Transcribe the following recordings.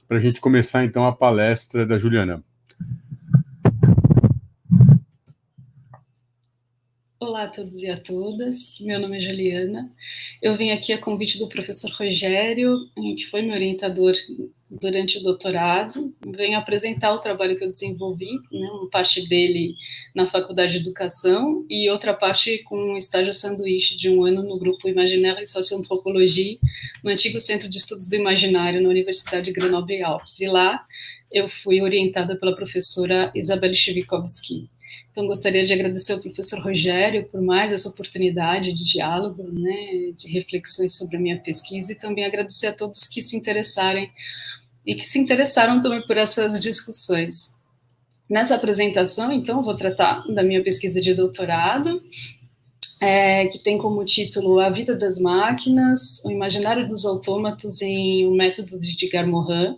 para a gente começar, então, a palestra da Juliana. Olá a todos e a todas, meu nome é Juliana, eu vim aqui a convite do professor Rogério, que foi meu orientador durante o doutorado, venho apresentar o trabalho que eu desenvolvi, né, uma parte dele na Faculdade de Educação e outra parte com um estágio sanduíche de 1 ano no grupo Imaginaire e Socioantropologia, no antigo Centro de Estudos do Imaginário na Universidade de Grenoble-Alpes, e lá eu fui orientada pela professora Isabelle Chivikovski. Então, gostaria de agradecer ao professor Rogério por mais essa oportunidade de diálogo, né, de reflexões sobre a minha pesquisa, e também agradecer a todos que se interessarem e que se interessaram também por essas discussões. Nessa apresentação, então, vou tratar da minha pesquisa de doutorado, que tem como título A Vida das Máquinas, o Imaginário dos Autômatos em O Método de Edgar Morin.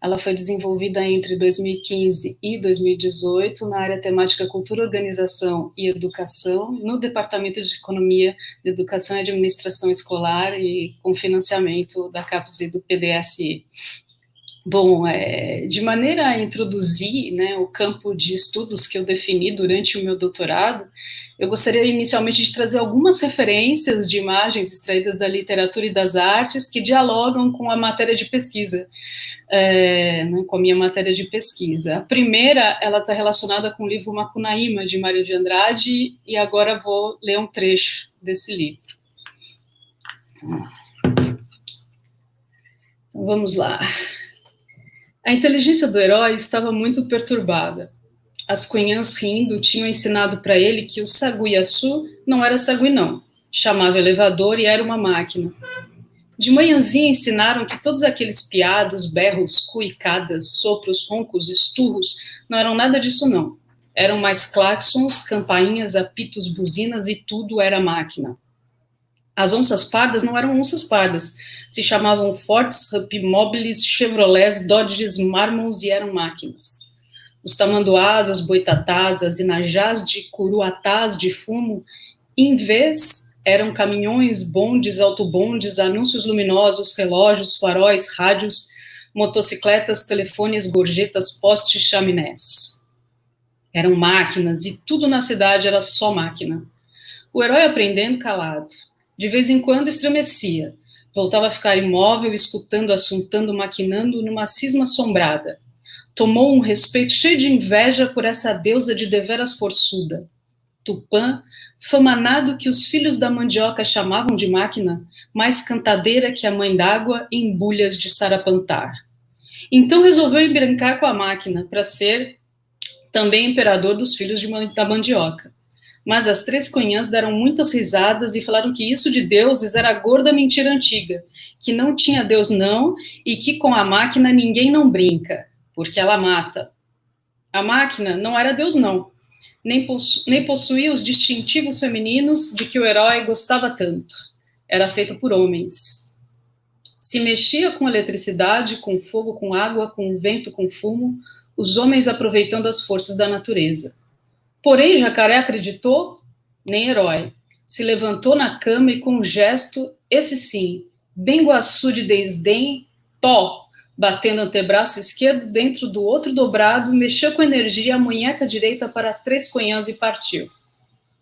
Ela foi desenvolvida entre 2015 e 2018 na área temática Cultura, Organização e Educação, no Departamento de Economia, de Educação e Administração Escolar e com financiamento da CAPES e do PDSE. Bom, de maneira a introduzir, né, o campo de estudos que eu defini durante o meu doutorado, eu gostaria inicialmente de trazer algumas referências de imagens extraídas da literatura e das artes que dialogam com a matéria de pesquisa, né, com a minha matéria de pesquisa. A primeira, ela está relacionada com o livro Macunaíma, de Mário de Andrade, e agora vou ler um trecho desse livro. Então, vamos lá. A inteligência do herói estava muito perturbada. As cunhãs, rindo, tinham ensinado para ele que o saguiaçu não era sagui, não. Chamava elevador e era uma máquina. De manhãzinha ensinaram que todos aqueles piados, berros, cuicadas, sopros, roncos, esturros, não eram nada disso, não. Eram mais claxons, campainhas, apitos, buzinas e tudo era máquina. As onças pardas não eram onças pardas, se chamavam Fords, Rapimobiles, Chevrolets, Dodges, Marmons e eram máquinas. Os tamanduás, os boitatás, as inajás de curuatás de fumo, em vez, eram caminhões, bondes, autobondes, anúncios luminosos, relógios, faróis, rádios, motocicletas, telefones, gorjetas, postes, chaminés. Eram máquinas e tudo na cidade era só máquina. O herói aprendendo calado. De vez em quando estremecia. Voltava a ficar imóvel, escutando, assuntando, maquinando numa cisma assombrada. Tomou um respeito cheio de inveja por essa deusa de deveras forçuda. Tupã, famanado que os filhos da mandioca chamavam de máquina, mais cantadeira que a mãe d'água em bulhas de sarapantar. Então resolveu embrancar com a máquina, para ser também imperador dos filhos da mandioca. Mas as 3 cunhãs deram muitas risadas e falaram que isso de deuses era a gorda mentira antiga, que não tinha Deus não, e que com a máquina ninguém não brinca, porque ela mata. A máquina não era Deus não, nem possuía os distintivos femininos de que o herói gostava tanto. Era feito por homens. Se mexia com eletricidade, com fogo, com água, com vento, com fumo, os homens aproveitando as forças da natureza. Porém, Jacaré acreditou, nem herói. Se levantou na cama e com um gesto, esse sim, bem guaçu de desdém, tó, batendo antebraço esquerdo dentro do outro dobrado, mexeu com energia a munheca direita para 3 cunhãs e partiu.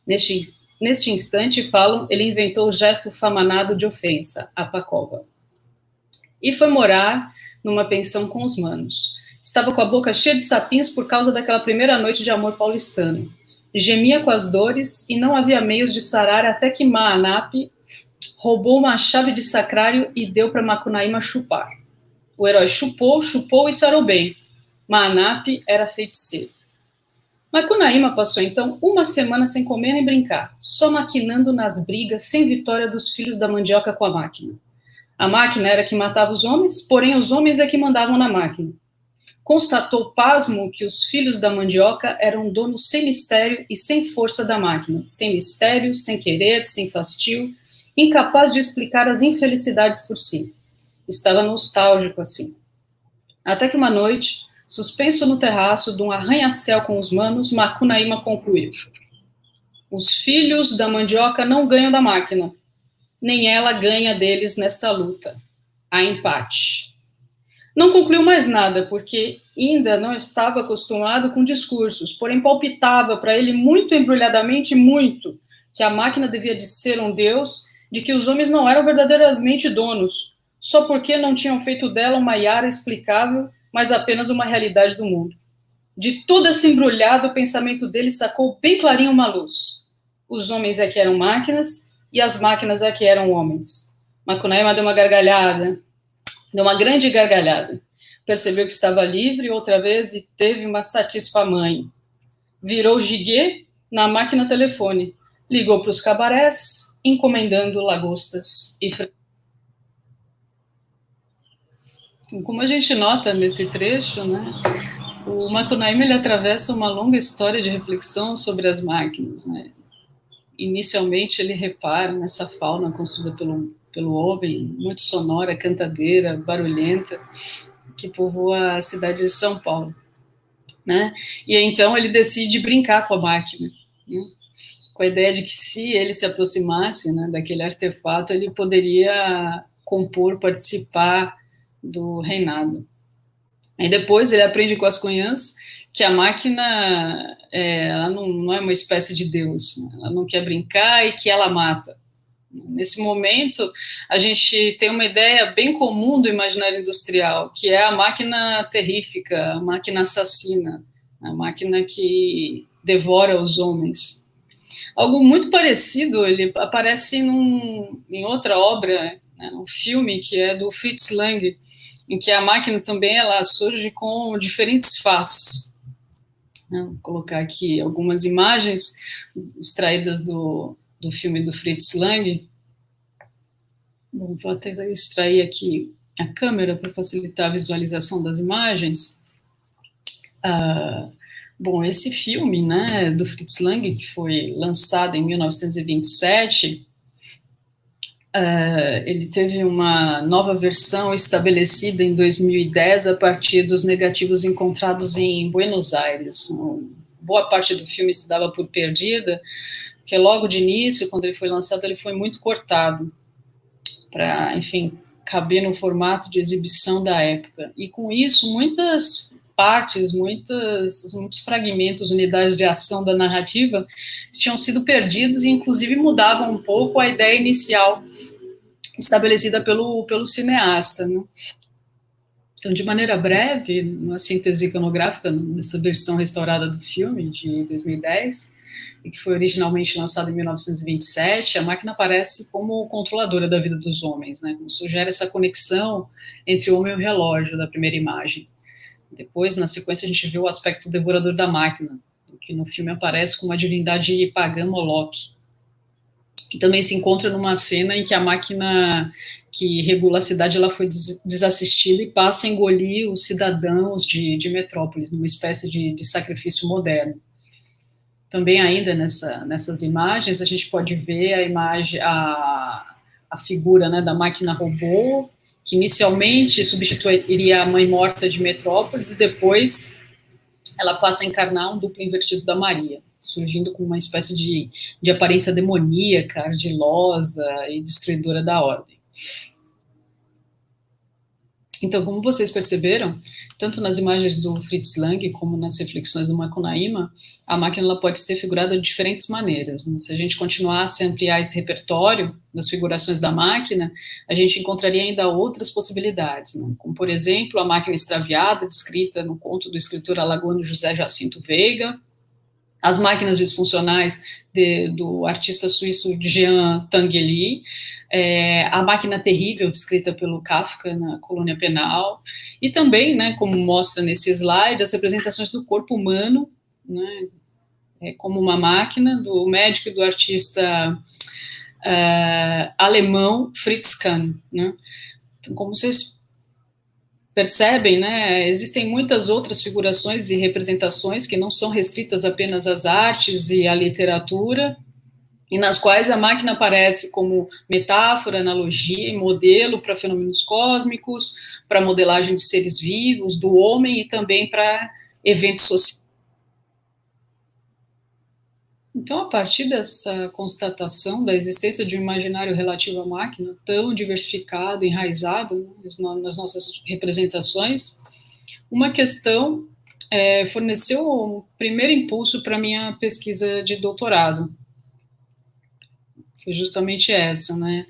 Neste instante, falam, ele inventou o gesto famanado de ofensa, a pacova. E foi morar numa pensão com os manos. Estava com a boca cheia de sapinhos por causa daquela primeira noite de amor paulistano. Gemia com as dores e não havia meios de sarar até que Maanapi roubou uma chave de sacrário e deu para Macunaíma chupar. O herói chupou e sarou bem. Maanapi era feiticeiro. Macunaíma passou então 1 semana sem comer nem brincar, só maquinando nas brigas sem vitória dos filhos da mandioca com a máquina. A máquina era que matava os homens, porém os homens é que mandavam na máquina. Constatou pasmo que os filhos da mandioca eram donos sem mistério e sem força da máquina, sem mistério, sem querer, sem fastio, incapaz de explicar as infelicidades por si. Estava nostálgico assim. Até que uma noite, suspenso no terraço de um arranha-céu com os manos, Macunaíma concluiu: os filhos da mandioca não ganham da máquina, nem ela ganha deles nesta luta. Há empate. Não concluiu mais nada, porque ainda não estava acostumado com discursos, porém palpitava para ele muito embrulhadamente, muito, que a máquina devia de ser um deus, de que os homens não eram verdadeiramente donos, só porque não tinham feito dela uma iara explicável, mas apenas uma realidade do mundo. De todo esse embrulhado, o pensamento dele sacou bem clarinho uma luz. Os homens é que eram máquinas, e as máquinas é que eram homens. Macunaíma deu uma gargalhada, deu uma grande gargalhada. Percebeu que estava livre outra vez e teve uma satisfamãe. Virou giguê na máquina telefone. Ligou para os cabarés, encomendando lagostas e como a gente nota nesse trecho, né, o Macunaíma ele atravessa uma longa história de reflexão sobre as máquinas. Né? Inicialmente ele repara nessa fauna construída pelo homem, muito sonora, cantadeira, barulhenta, que povoa a cidade de São Paulo. Né? E então ele decide brincar com a máquina, né? Com a ideia de que se ele se aproximasse, né, daquele artefato, ele poderia compor, participar do reinado. Aí depois ele aprende com as cunhãs que a máquina ela não é uma espécie de Deus, né? Ela não quer brincar e que ela mata. Nesse momento, a gente tem uma ideia bem comum do imaginário industrial, que é a máquina terrífica, a máquina assassina, a máquina que devora os homens. Algo muito parecido, ele aparece em outra obra, né, um filme que é do Fritz Lang, em que a máquina também ela surge com diferentes faces. Vou colocar aqui algumas imagens extraídas do filme do Fritz Lang. Bom, vou até extrair aqui a câmera para facilitar a visualização das imagens. Bom, esse filme, né, do Fritz Lang, que foi lançado em 1927, ele teve uma nova versão estabelecida em 2010 a partir dos negativos encontrados em Buenos Aires. Boa parte do filme se dava por perdida, porque logo de início, quando ele foi lançado, ele foi muito cortado para, enfim, caber no formato de exibição da época. E com isso, muitas partes, muitos fragmentos, unidades de ação da narrativa tinham sido perdidos e, inclusive, mudavam um pouco a ideia inicial estabelecida pelo cineasta. Né? Então, de maneira breve, uma síntese iconográfica dessa versão restaurada do filme, de 2010, e que foi originalmente lançada em 1927, a máquina aparece como controladora da vida dos homens, né? Como sugere essa conexão entre o homem e o relógio da primeira imagem. Depois, na sequência, a gente vê o aspecto devorador da máquina, que no filme aparece como uma divindade pagã Moloch. E também se encontra numa cena em que a máquina que regula a cidade ela foi desassistida e passa a engolir os cidadãos de Metrópolis, numa espécie de sacrifício moderno. Também ainda nessas imagens, a gente pode ver a figura, né, da máquina robô, que inicialmente substituiria a mãe morta de Metrópolis e depois ela passa a encarnar um duplo invertido da Maria, surgindo com uma espécie de aparência demoníaca, ardilosa e destruidora da ordem. Então, como vocês perceberam, tanto nas imagens do Fritz Lang como nas reflexões do Macunaíma, a máquina ela pode ser figurada de diferentes maneiras. Né? Se a gente continuasse a ampliar esse repertório das figurações da máquina, a gente encontraria ainda outras possibilidades, né? Como, por exemplo, a máquina extraviada, descrita no conto do escritor alagoano José Jacinto Veiga, as máquinas disfuncionais do artista suíço Jean Tinguely, a máquina terrível descrita pelo Kafka na Colônia Penal, e também, né, como mostra nesse slide, as representações do corpo humano, né, como uma máquina, do médico e do artista alemão Fritz Kahn. Né? Então, como vocês percebem, né, existem muitas outras figurações e representações que não são restritas apenas às artes e à literatura, e nas quais a máquina aparece como metáfora, analogia e modelo para fenômenos cósmicos, para modelagem de seres vivos, do homem e também para eventos sociais. Então, a partir dessa constatação da existência de um imaginário relativo à máquina, tão diversificado, enraizado, né, nas nossas representações, uma questão forneceu um primeiro impulso para a minha pesquisa de doutorado. Foi justamente essa, né?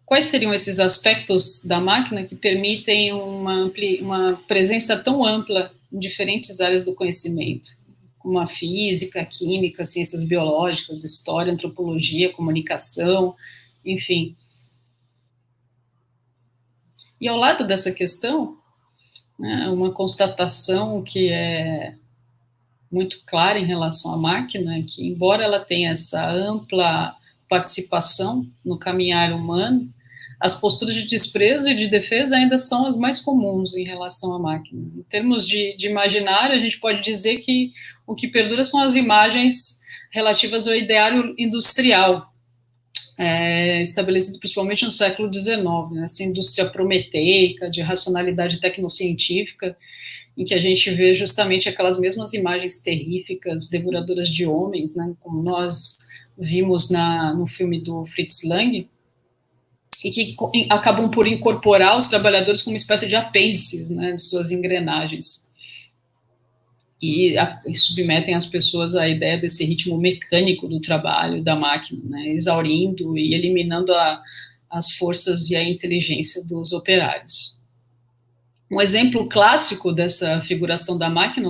Quais seriam esses aspectos da máquina que permitem uma presença tão ampla em diferentes áreas do conhecimento, como a física, a química, ciências biológicas, história, antropologia, comunicação, enfim. E ao lado dessa questão, né, uma constatação que é muito clara em relação à máquina, que embora ela tenha essa ampla participação no caminhar humano, as posturas de desprezo e de defesa ainda são as mais comuns em relação à máquina. Em termos de imaginário, a gente pode dizer que o que perdura são as imagens relativas ao ideário industrial, estabelecido principalmente no século XIX, né, essa indústria prometeica, de racionalidade tecnocientífica, em que a gente vê justamente aquelas mesmas imagens terríficas, devoradoras de homens, né, como nós vimos no filme do Fritz Lang, e que acabam por incorporar os trabalhadores como uma espécie de apêndices, né, de suas engrenagens. E submetem as pessoas à ideia desse ritmo mecânico do trabalho, da máquina, né, exaurindo e eliminando as forças e a inteligência dos operários. Um exemplo clássico dessa figuração da máquina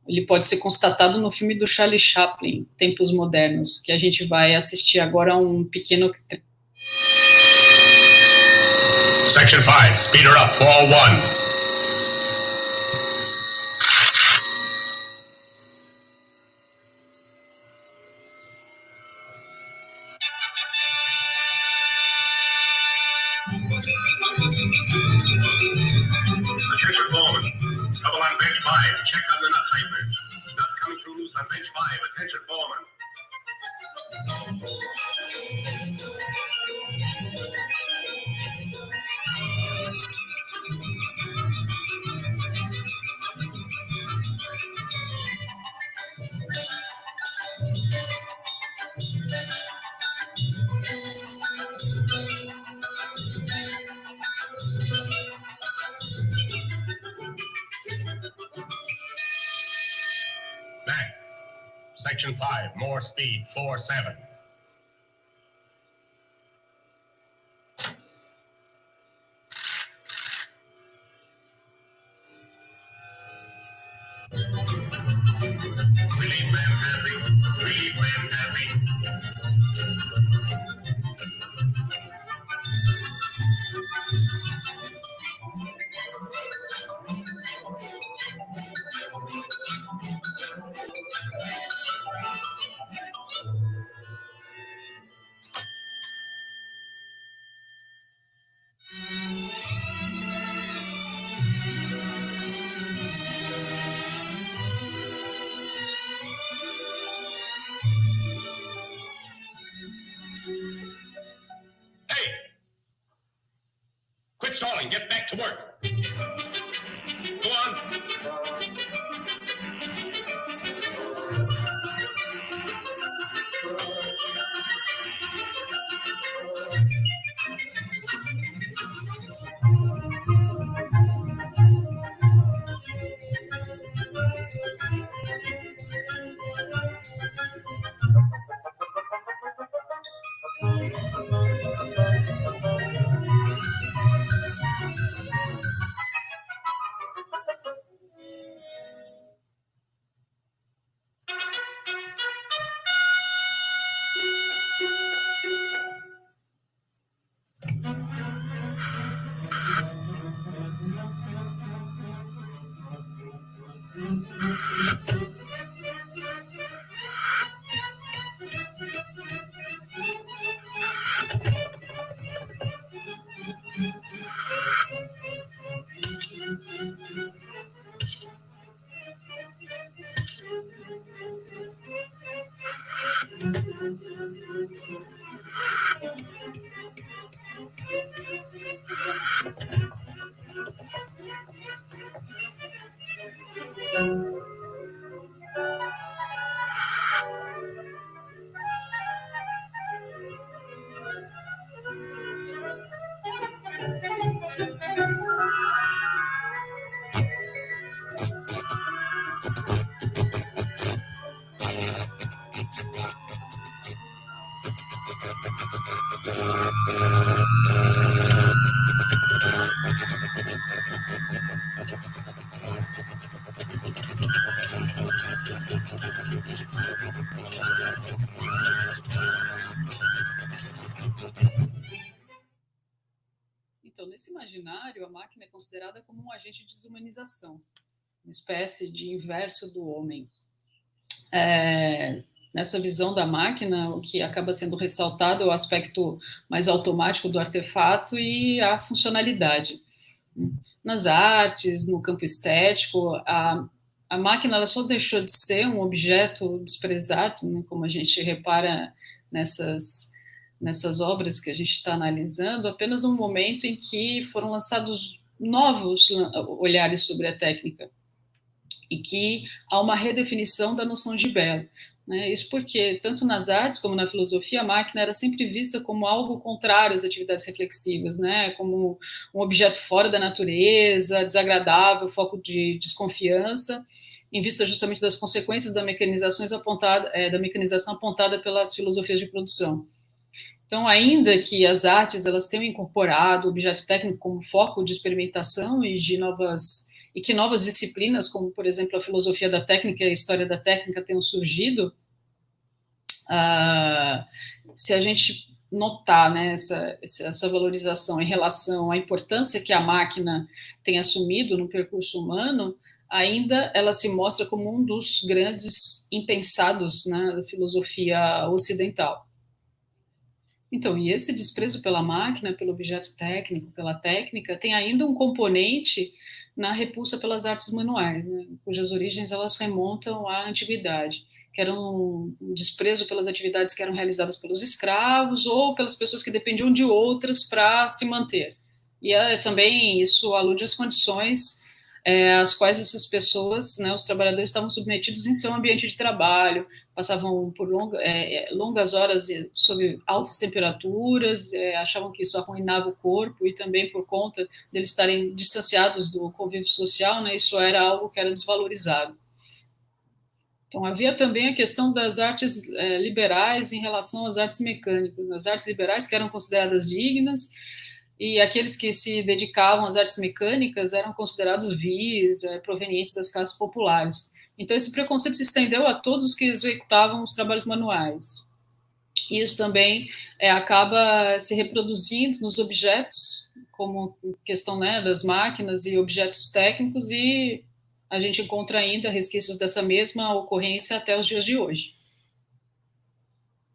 ele pode ser constatado no filme do Charlie Chaplin, Tempos Modernos, que a gente vai assistir agora a um pequeno... Section 5, speed her up, 401. Attention foreman, trouble on bench 5, check on the nut tightness. Nuts coming through loose on bench 5, attention foreman. Back. Section 5, more speed, 4-7. Relief man passing. Relief man passing. Hey! Quit stalling, get back to work. Go on. pensada como um agente de desumanização, uma espécie de inverso do homem. Nessa visão da máquina, o que acaba sendo ressaltado é o aspecto mais automático do artefato e a funcionalidade. Nas artes, no campo estético, a máquina ela só deixou de ser um objeto desprezado, né, como a gente repara nessas obras que a gente está analisando, apenas no momento em que foram lançados novos olhares sobre a técnica e que há uma redefinição da noção de belo. Né? Isso porque, tanto nas artes como na filosofia, a máquina era sempre vista como algo contrário às atividades reflexivas, né? Como um objeto fora da natureza, desagradável, foco de desconfiança, em vista justamente das consequências da mecanização apontada pelas filosofias de produção. Então, ainda que as artes elas tenham incorporado o objeto técnico como foco de experimentação e que novas disciplinas, como, por exemplo, a filosofia da técnica e a história da técnica tenham surgido, se a gente notar, né, essa valorização em relação à importância que a máquina tem assumido no percurso humano, ainda ela se mostra como um dos grandes impensados, né, da filosofia ocidental. Então, e esse desprezo pela máquina, pelo objeto técnico, pela técnica, tem ainda um componente na repulsa pelas artes manuais, né, cujas origens elas remontam à antiguidade, que era um desprezo pelas atividades que eram realizadas pelos escravos ou pelas pessoas que dependiam de outras para se manter. E também isso alude às condições às quais essas pessoas, né, os trabalhadores, estavam submetidos em seu ambiente de trabalho, passavam por longas horas sob altas temperaturas, achavam que isso arruinava o corpo, e também por conta deles estarem distanciados do convívio social, né, isso era algo que era desvalorizado. Então, havia também a questão das artes liberais em relação às artes mecânicas. As artes liberais, que eram consideradas dignas, e aqueles que se dedicavam às artes mecânicas eram considerados vis, provenientes das classes populares. Então, esse preconceito se estendeu a todos os que executavam os trabalhos manuais. E isso também acaba se reproduzindo nos objetos, como questão, né, das máquinas e objetos técnicos, e a gente encontra ainda resquícios dessa mesma ocorrência até os dias de hoje.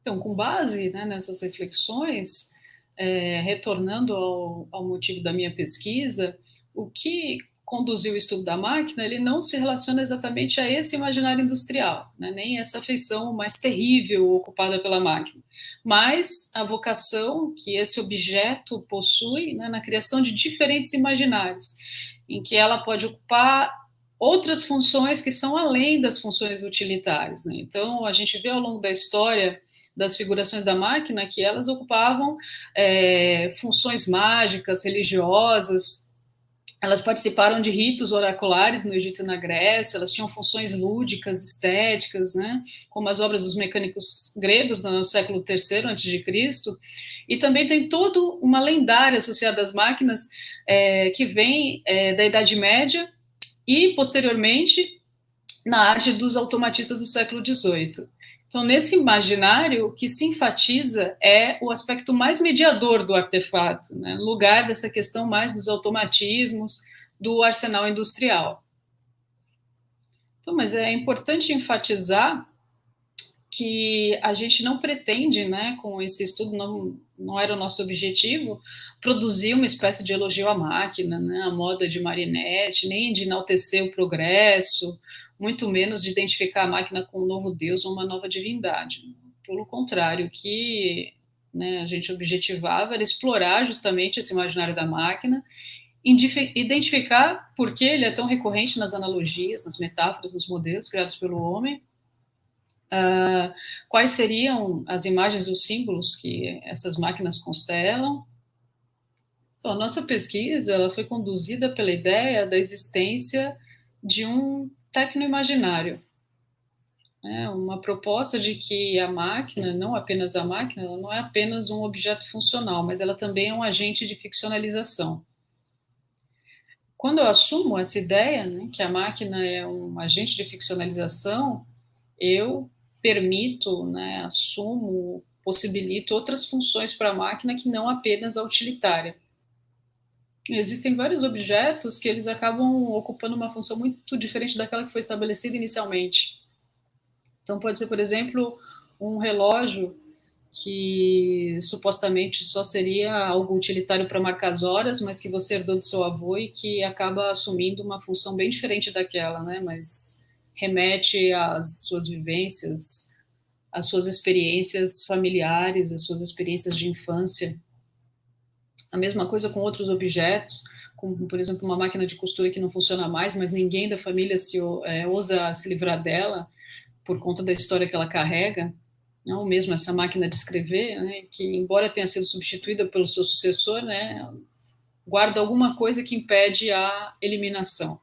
Então, com base, né, nessas reflexões, retornando ao motivo da minha pesquisa, o que conduziu o estudo da máquina, ele não se relaciona exatamente a esse imaginário industrial, né, nem essa feição mais terrível ocupada pela máquina, mas a vocação que esse objeto possui, né, na criação de diferentes imaginários, em que ela pode ocupar outras funções que são além das funções utilitárias. Né? Então, a gente vê ao longo da história das figurações da máquina que elas ocupavam funções mágicas, religiosas, elas participaram de ritos oraculares no Egito e na Grécia, elas tinham funções lúdicas, estéticas, né, como as obras dos mecânicos gregos no século III a.C., e também tem toda uma lendária associada às máquinas que vem da Idade Média e, posteriormente, na arte dos automatistas do século XVIII. Então, nesse imaginário, o que se enfatiza é o aspecto mais mediador do artefato, né, no lugar dessa questão mais dos automatismos, do arsenal industrial. Então, mas é importante enfatizar que a gente não pretende, né, com esse estudo, não era o nosso objetivo, produzir uma espécie de elogio à máquina, né, a moda de Marinette, nem de enaltecer o progresso, muito menos de identificar a máquina com um novo Deus ou uma nova divindade. Pelo contrário, o que, né, a gente objetivava era explorar justamente esse imaginário da máquina, identificar por que ele é tão recorrente nas analogias, nas metáforas, nos modelos criados pelo homem, quais seriam as imagens e os símbolos que essas máquinas constelam. Então, a nossa pesquisa ela foi conduzida pela ideia da existência de um tecnoimaginário, né? Uma proposta de que a máquina, não apenas a máquina, ela não é apenas um objeto funcional, mas ela também é um agente de ficcionalização. Quando eu assumo essa ideia, né, que a máquina é um agente de ficcionalização, eu permito, né, assumo, possibilito outras funções para a máquina que não apenas a utilitária. Existem vários objetos que eles acabam ocupando uma função muito diferente daquela que foi estabelecida inicialmente. Então, pode ser, por exemplo, um relógio que supostamente só seria algo utilitário para marcar as horas, mas que você herdou do seu avô e que acaba assumindo uma função bem diferente daquela, né? Mas remete às suas vivências, às suas experiências familiares, às suas experiências de infância. A mesma coisa com outros objetos, como, por exemplo, uma máquina de costura que não funciona mais, mas ninguém da família ousa se livrar dela por conta da história que ela carrega. Ou mesmo essa máquina de escrever, né, que embora tenha sido substituída pelo seu sucessor, né, guarda alguma coisa que impede a eliminação.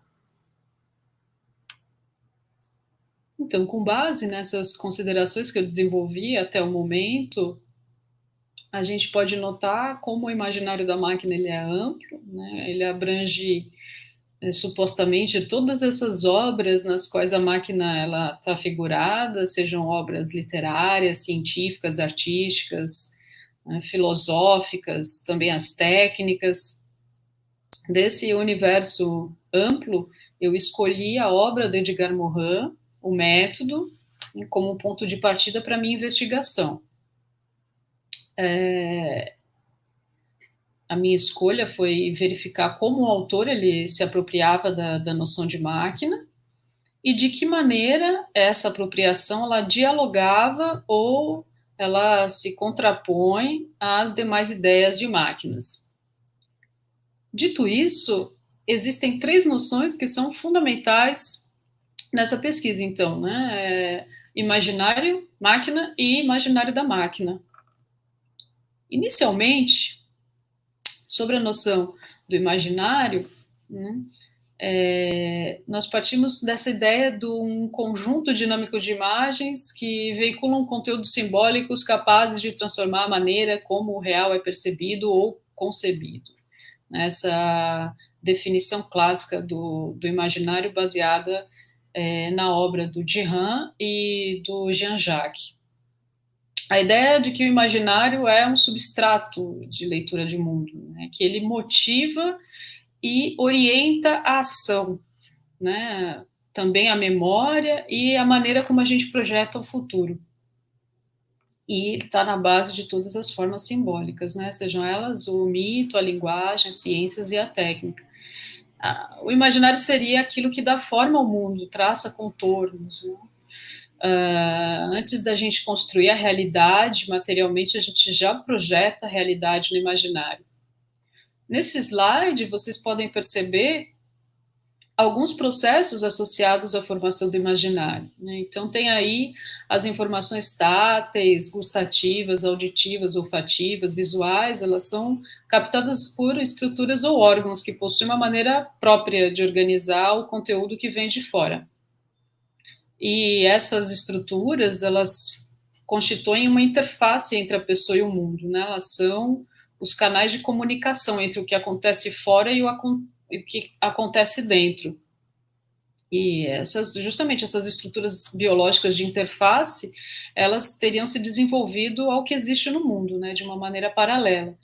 Então, com base nessas considerações que eu desenvolvi até o momento, a gente pode notar como o imaginário da máquina ele é amplo, né, ele abrange supostamente todas essas obras nas quais a máquina ela está figurada, sejam obras literárias, científicas, artísticas, né, filosóficas, também as técnicas. Desse universo amplo, eu escolhi a obra de Edgar Morin, O Método, como ponto de partida para a minha investigação. A minha escolha foi verificar como o autor ele se apropriava da noção de máquina e de que maneira essa apropriação ela dialogava ou ela se contrapõe às demais ideias de máquinas. Dito isso, existem 3 noções que são fundamentais nessa pesquisa, então, né? Imaginário, máquina e imaginário da máquina. Inicialmente, sobre a noção do imaginário, né, nós partimos dessa ideia de um conjunto dinâmico de imagens que veiculam conteúdos simbólicos capazes de transformar a maneira como o real é percebido ou concebido. Essa definição clássica do imaginário baseada na obra do Dihan e do Jean-Jacques. A ideia de que o imaginário é um substrato de leitura de mundo, né, que ele motiva e orienta a ação, né, também a memória e a maneira como a gente projeta o futuro. E ele está na base de todas as formas simbólicas, né, sejam elas o mito, a linguagem, as ciências e a técnica. O imaginário seria aquilo que dá forma ao mundo, traça contornos, né? Antes da gente construir a realidade materialmente, a gente já projeta a realidade no imaginário. Nesse slide, vocês podem perceber alguns processos associados à formação do imaginário, né? Então, tem aí as informações táteis, gustativas, auditivas, olfativas, visuais, elas são captadas por estruturas ou órgãos que possuem uma maneira própria de organizar o conteúdo que vem de fora. E essas estruturas, elas constituem uma interface entre a pessoa e o mundo, né? Elas são os canais de comunicação entre o que acontece fora e o que acontece dentro. E justamente essas estruturas biológicas de interface, elas teriam se desenvolvido ao que existe no mundo, né? De uma maneira paralela.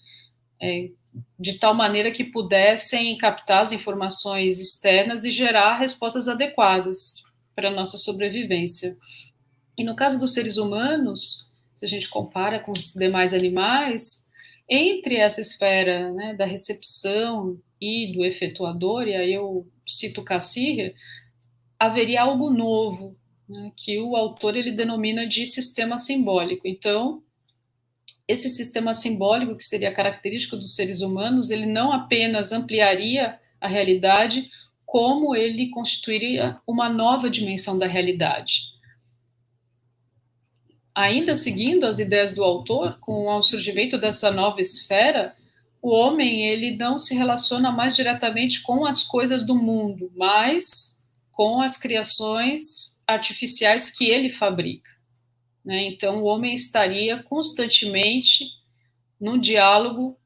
De tal maneira que pudessem captar as informações externas e gerar respostas adequadas para a nossa sobrevivência. E no caso dos seres humanos, se a gente compara com os demais animais, entre essa esfera, né, da recepção e do efetuador, e aí eu cito Cassirer, haveria algo novo, né, que o autor ele denomina de sistema simbólico. Então, esse sistema simbólico, que seria característico dos seres humanos, ele não apenas ampliaria a realidade, como ele constituiria uma nova dimensão da realidade. Ainda seguindo as ideias do autor, com o surgimento dessa nova esfera, o homem ele não se relaciona mais diretamente com as coisas do mundo, mas com as criações artificiais que ele fabrica, né? Então, o homem estaria constantemente num diálogo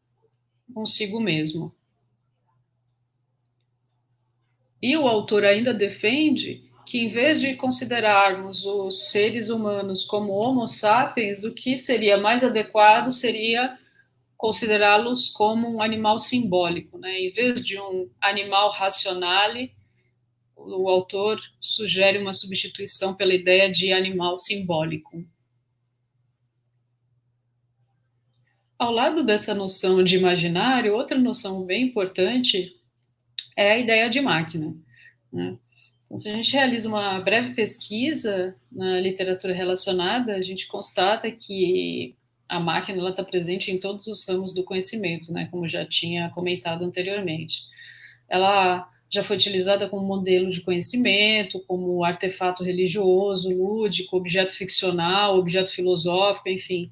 consigo mesmo. E o autor ainda defende que, em vez de considerarmos os seres humanos como homo sapiens, o que seria mais adequado seria considerá-los como um animal simbólico, né? Em vez de um animal racionale, o autor sugere uma substituição pela ideia de animal simbólico. Ao lado dessa noção de imaginário, outra noção bem importante é a ideia de máquina, né? Então, se a gente realiza uma breve pesquisa na literatura relacionada, a gente constata que a máquina está presente em todos os ramos do conhecimento, né, como já tinha comentado anteriormente. Ela já foi utilizada como modelo de conhecimento, como artefato religioso, lúdico, objeto ficcional, objeto filosófico, enfim.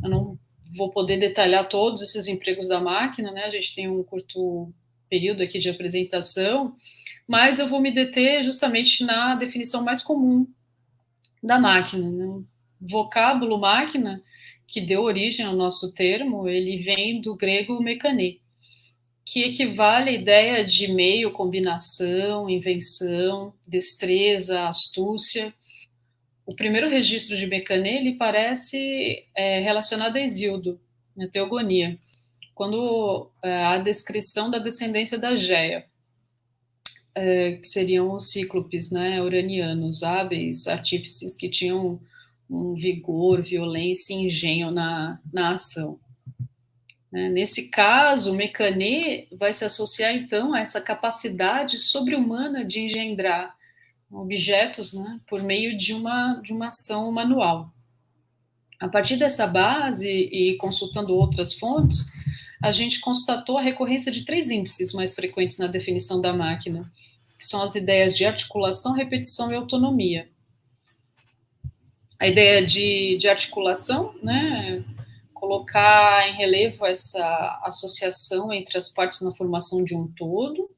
Eu não vou poder detalhar todos esses empregos da máquina, né, a gente tem um curto período aqui de apresentação, mas eu vou me deter justamente na definição mais comum da máquina, né? O vocábulo máquina, que deu origem ao nosso termo, ele vem do grego mekané, que equivale à ideia de meio, combinação, invenção, destreza, astúcia. O primeiro registro de mekané, ele parece relacionado a Hesíodo, na Teogonia, quando a descrição da descendência da Géia, que seriam os cíclopes, né, uranianos, hábeis artífices que tinham um vigor, violência e engenho na ação. Nesse caso, o mekané vai se associar, então, a essa capacidade sobre-humana de engendrar objetos, né, por meio de uma ação manual. A partir dessa base, e consultando outras fontes, a gente constatou a recorrência de 3 índices mais frequentes na definição da máquina, que são as ideias de articulação, repetição e autonomia. A ideia de articulação, né, colocar em relevo essa associação entre as partes na formação de um todo.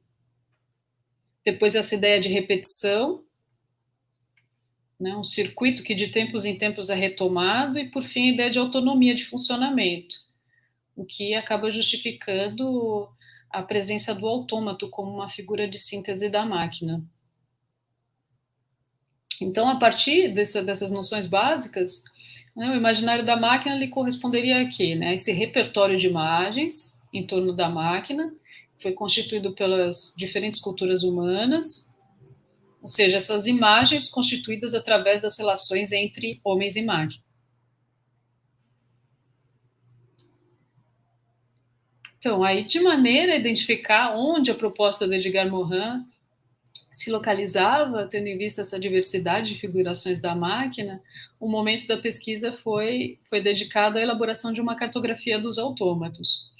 Depois, essa ideia de repetição, né, um circuito que de tempos em tempos é retomado. E, por fim, a ideia de autonomia de funcionamento, o que acaba justificando a presença do autômato como uma figura de síntese da máquina. Então, a partir dessas noções básicas, né, o imaginário da máquina ele corresponderia a quê? Né? Esse repertório de imagens em torno da máquina, que foi constituído pelas diferentes culturas humanas, ou seja, essas imagens constituídas através das relações entre homens e máquinas. Então, aí, de maneira a identificar onde a proposta de Edgar Morin se localizava, tendo em vista essa diversidade de figurações da máquina, o momento da pesquisa foi dedicado à elaboração de uma cartografia dos autômatos.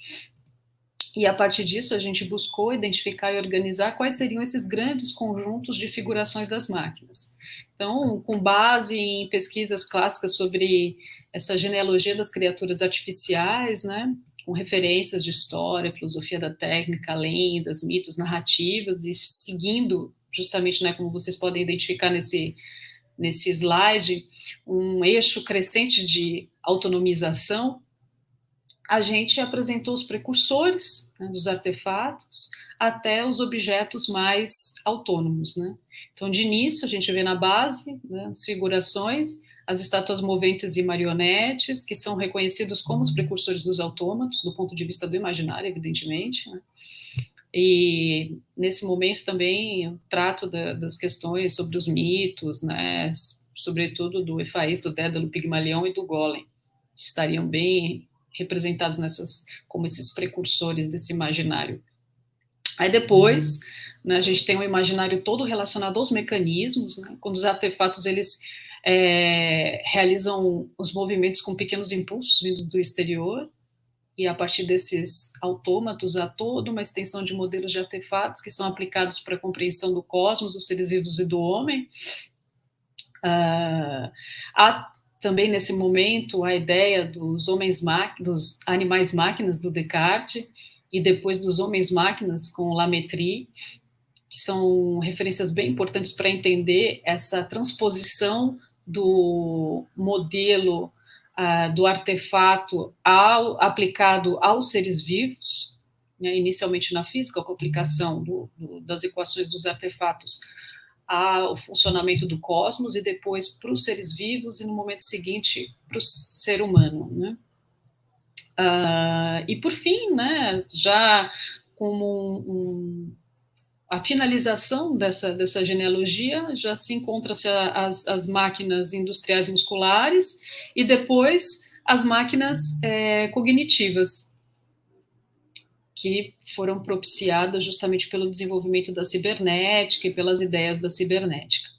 E, a partir disso, a gente buscou identificar e organizar quais seriam esses grandes conjuntos de figurações das máquinas. Então, com base em pesquisas clássicas sobre essa genealogia das criaturas artificiais, né, com referências de história, filosofia da técnica, lendas, mitos, narrativas, e seguindo, justamente, né, como vocês podem identificar nesse slide, um eixo crescente de autonomização, a gente apresentou os precursores, né, dos artefatos até os objetos mais autônomos, né? Então, de início, a gente vê na base, né, as figurações, as estátuas moventes e marionetes, que são reconhecidos como os precursores dos autômatos, do ponto de vista do imaginário, evidentemente, né? E, nesse momento, também, eu trato das questões sobre os mitos, né, sobretudo do Efaísto, do Dédalo, Pigmalião e do Golem, que estariam bem representados como esses precursores desse imaginário. Aí depois, né, a gente tem um imaginário todo relacionado aos mecanismos, né, quando os artefatos eles realizam os movimentos com pequenos impulsos vindos do exterior, e a partir desses autômatos há toda uma extensão de modelos de artefatos que são aplicados para a compreensão do cosmos, dos seres vivos e do homem. Há também, nesse momento, a ideia dos dos animais máquinas do Descartes, e depois dos homens máquinas com Lametrie, que são referências bem importantes para entender essa transposição do modelo do artefato aplicado aos seres vivos, né, inicialmente na física, com a aplicação das equações dos artefatos ao funcionamento do cosmos, e depois para os seres vivos, e no momento seguinte para o ser humano, né? E, por fim, né, já como a finalização dessa genealogia, já se encontra-se as máquinas industriais musculares e depois as máquinas cognitivas, que foram propiciadas justamente pelo desenvolvimento da cibernética e pelas ideias da cibernética.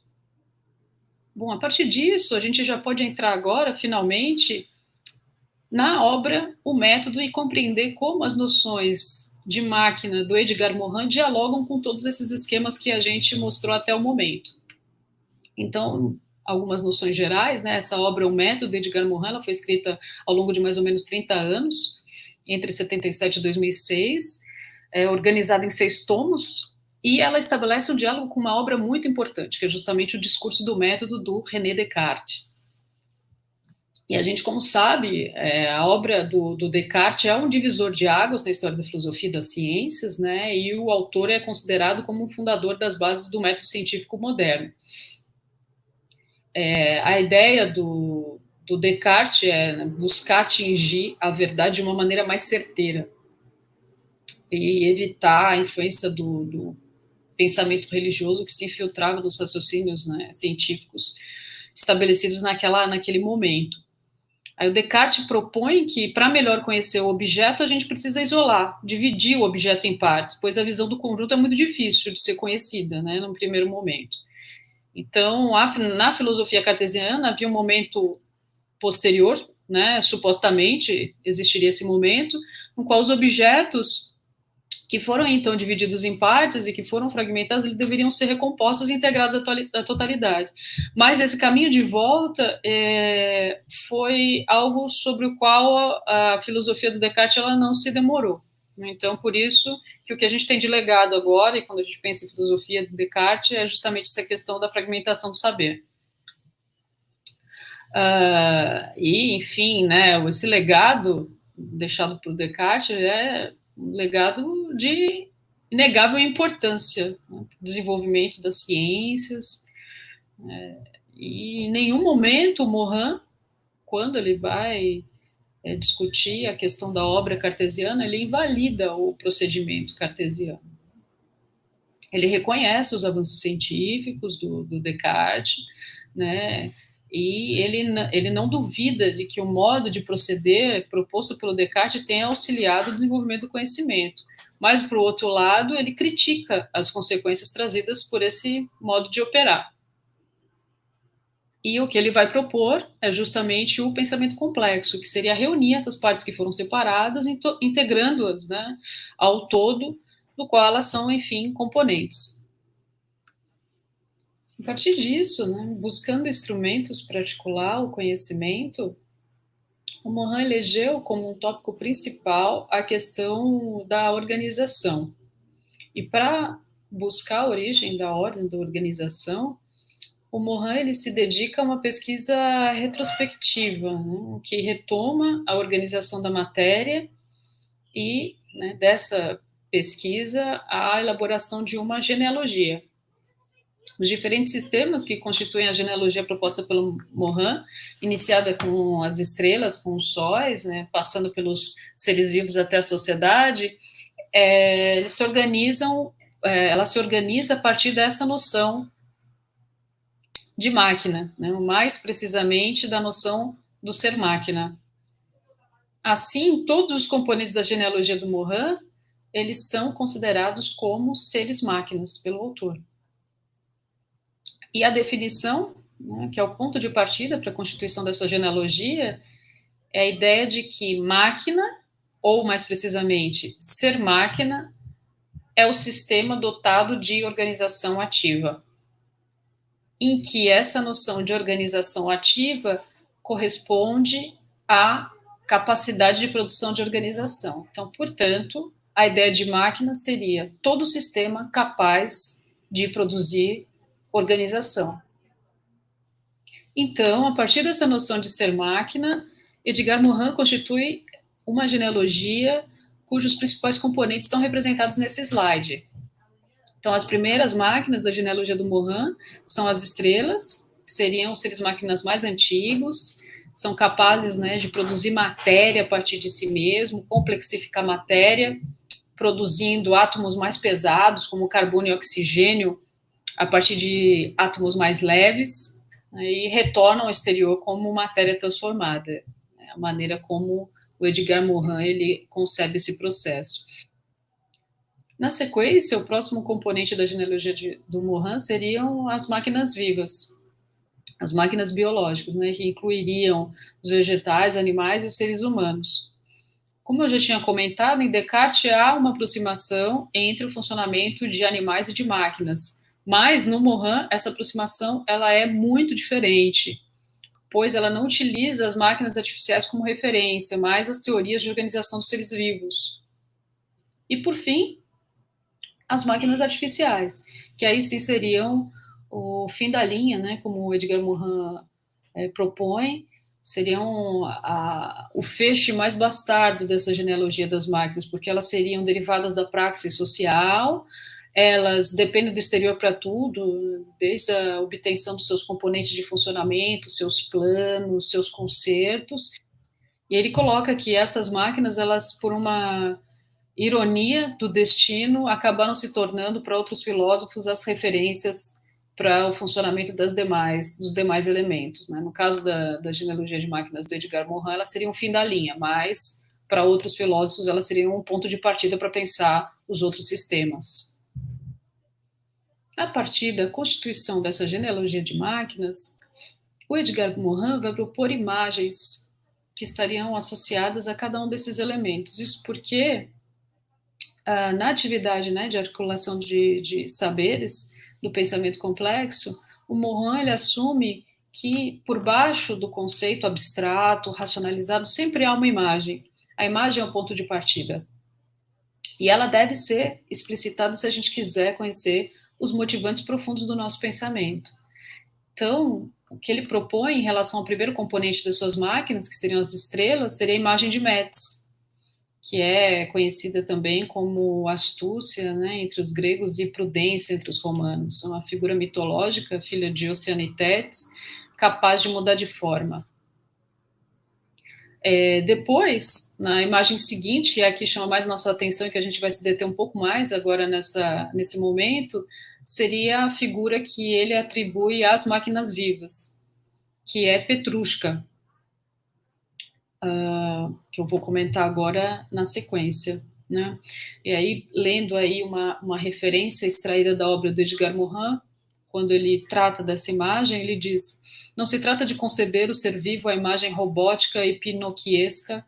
Bom, a partir disso, a gente já pode entrar agora, finalmente, na obra O Método e compreender como as noções de máquina do Edgar Morin dialogam com todos esses esquemas que a gente mostrou até o momento. Então, algumas noções gerais, né? Essa obra O Método de Edgar Morin, ela foi escrita ao longo de mais ou menos 30 anos, entre 77 e 2006, organizada em 6 tomos, e ela estabelece um diálogo com uma obra muito importante, que é justamente o Discurso do Método do René Descartes. E a gente, como sabe, a obra do Descartes é um divisor de águas na história da filosofia e das ciências, né? E o autor é considerado como um fundador das bases do método científico moderno. A ideia do Descartes é buscar atingir a verdade de uma maneira mais certeira e evitar a influência do pensamento religioso que se infiltrava nos raciocínios, né, científicos estabelecidos naquele momento. Aí o Descartes propõe que, para melhor conhecer o objeto, a gente precisa isolar, dividir o objeto em partes, pois a visão do conjunto é muito difícil de ser conhecida, né, num primeiro momento. Então, na filosofia cartesiana, havia um momento posterior, né, supostamente existiria esse momento, no qual os objetos que foram então divididos em partes e que foram fragmentados, eles deveriam ser recompostos e integrados à totalidade. Mas esse caminho de volta foi algo sobre o qual a filosofia do Descartes ela não se demorou. Então, por isso que o que a gente tem de legado agora, e quando a gente pensa em filosofia do Descartes, é justamente essa questão da fragmentação do saber. E, enfim, né, esse legado deixado por Descartes é um legado de inegável importância, né, desenvolvimento das ciências, e em nenhum momento o Morin, quando ele vai discutir a questão da obra cartesiana, ele invalida o procedimento cartesiano. Ele reconhece os avanços científicos do Descartes, né, e ele não duvida de que o modo de proceder proposto pelo Descartes tenha auxiliado o desenvolvimento do conhecimento. Mas, por outro lado, ele critica as consequências trazidas por esse modo de operar. E o que ele vai propor é justamente o pensamento complexo, que seria reunir essas partes que foram separadas, integrando-as, né, ao todo, do qual elas são, enfim, componentes. A partir disso, né, buscando instrumentos para articular o conhecimento, o Morin elegeu como um tópico principal a questão da organização. E para buscar a origem da ordem da organização, o Morin ele se dedica a uma pesquisa retrospectiva, né, que retoma a organização da matéria e, né, dessa pesquisa, a elaboração de uma genealogia. Os diferentes sistemas que constituem a genealogia proposta pelo Morin, iniciada com as estrelas, com os sóis, né, passando pelos seres vivos até a sociedade, ela se organiza a partir dessa noção de máquina, né, mais precisamente da noção do ser máquina. Assim, todos os componentes da genealogia do Morin, eles são considerados como seres máquinas pelo autor. E a definição, né, que é o ponto de partida para a constituição dessa genealogia, é a ideia de que máquina, ou mais precisamente, ser máquina, é o sistema dotado de organização ativa, em que essa noção de organização ativa corresponde à capacidade de produção de organização. Então, portanto, a ideia de máquina seria todo sistema capaz de produzir organização. Então, a partir dessa noção de ser máquina, Edgar Morin constitui uma genealogia cujos principais componentes estão representados nesse slide. Então, as primeiras máquinas da genealogia do Morin são as estrelas, que seriam os seres máquinas mais antigos, são capazes, né, de produzir matéria a partir de si mesmo, complexificar matéria, produzindo átomos mais pesados, como carbono e oxigênio, a partir de átomos mais leves, né, e retornam ao exterior como matéria transformada. É a maneira como o Edgar Morin ele concebe esse processo. Na sequência, o próximo componente da genealogia do Morin seriam as máquinas vivas, as máquinas biológicas, né, que incluiriam os vegetais, animais e os seres humanos. Como eu já tinha comentado, em Descartes há uma aproximação entre o funcionamento de animais e de máquinas, mas no Morin essa aproximação ela é muito diferente, pois ela não utiliza as máquinas artificiais como referência, mas as teorias de organização dos seres vivos. E por fim, as máquinas artificiais, que aí sim seriam o fim da linha, né, como o Edgar Morin propõe, seriam o feixe mais bastardo dessa genealogia das máquinas, porque elas seriam derivadas da praxis social, elas dependem do exterior para tudo, desde a obtenção dos seus componentes de funcionamento, seus planos, seus concertos, e ele coloca que essas máquinas, elas, por uma ironia do destino, acabaram se tornando para outros filósofos as referências para o funcionamento dos demais elementos. Né? No caso da genealogia de máquinas do Edgar Morin, ela seria um fim da linha, mas para outros filósofos ela seria um ponto de partida para pensar os outros sistemas. A partir da constituição dessa genealogia de máquinas, o Edgar Morin vai propor imagens que estariam associadas a cada um desses elementos. Isso porque na atividade, né, de articulação de saberes do pensamento complexo, o Morin ele assume que por baixo do conceito abstrato, racionalizado, sempre há uma imagem. A imagem é o ponto de partida. E ela deve ser explicitada se a gente quiser conhecer os motivantes profundos do nosso pensamento. Então, o que ele propõe em relação ao primeiro componente das suas máquinas, que seriam as estrelas, seria a imagem de Metz, que é conhecida também como astúcia, né, entre os gregos e prudência entre os romanos. É uma figura mitológica, filha de Oceano e Tétis, capaz de mudar de forma. Depois, na imagem seguinte, e aqui chama mais nossa atenção e que a gente vai se deter um pouco mais agora nesse momento, seria a figura que ele atribui às máquinas vivas, que é Petrushka, que eu vou comentar agora na sequência. Né? E aí, lendo aí uma referência extraída da obra do Edgar Morin, quando ele trata dessa imagem, ele diz: não se trata de conceber o ser vivo à imagem robótica e pinoquiesca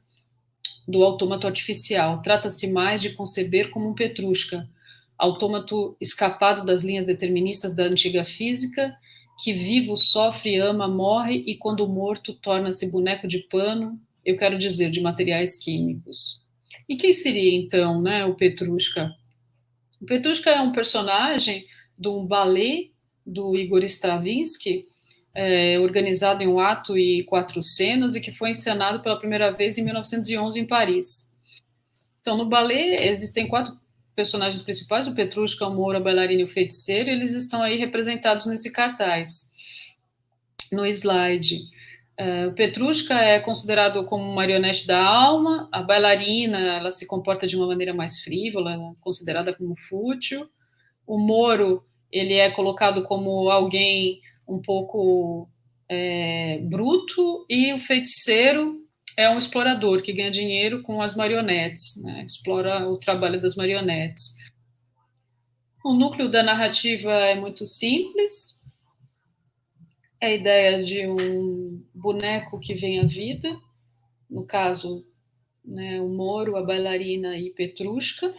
do autômato artificial, trata-se mais de conceber como um Petrushka, autômato escapado das linhas deterministas da antiga física, que vivo sofre, ama, morre e quando morto torna-se boneco de pano, eu quero dizer, de materiais químicos. E quem seria, então, né, o Petrushka? O Petrushka é um personagem de um ballet do Igor Stravinsky, organizado em um ato e 4 cenas, e que foi encenado pela primeira vez em 1911 em Paris. Então, no ballet, existem 4 personagens principais, o Petrushka, o Moura, a bailarina e o feiticeiro, e eles estão aí representados nesse cartaz, no slide. O Petrushka é considerado como marionete da alma, a bailarina ela se comporta de uma maneira mais frívola, considerada como fútil, o Moro ele é colocado como alguém um pouco bruto, e o feiticeiro é um explorador que ganha dinheiro com as marionetes, né? Explora o trabalho das marionetes. O núcleo da narrativa é muito simples, é a ideia de um boneco que vem à vida, no caso, né, o Moro, a bailarina e Petrushka.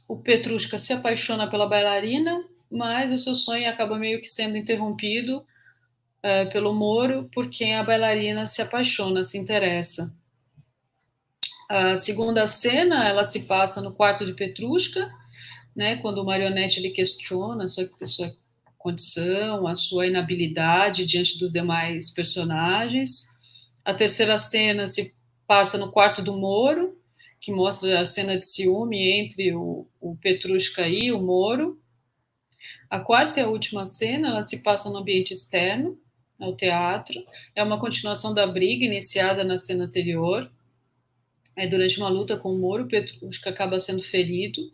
O Petrushka se apaixona pela bailarina, mas o seu sonho acaba meio que sendo interrompido pelo Moro, por quem a bailarina se apaixona, se interessa. A segunda cena, ela se passa no quarto de Petrushka, né, quando o marionete ele questiona a sua condição, a sua inabilidade diante dos demais personagens. A terceira cena se passa no quarto do Moro, que mostra a cena de ciúme entre o Petrushka e o Moro. A quarta e a última cena, ela se passa no ambiente externo, ao teatro. É uma continuação da briga iniciada na cena anterior. Durante uma luta com o Moro, Petrushka acaba sendo ferido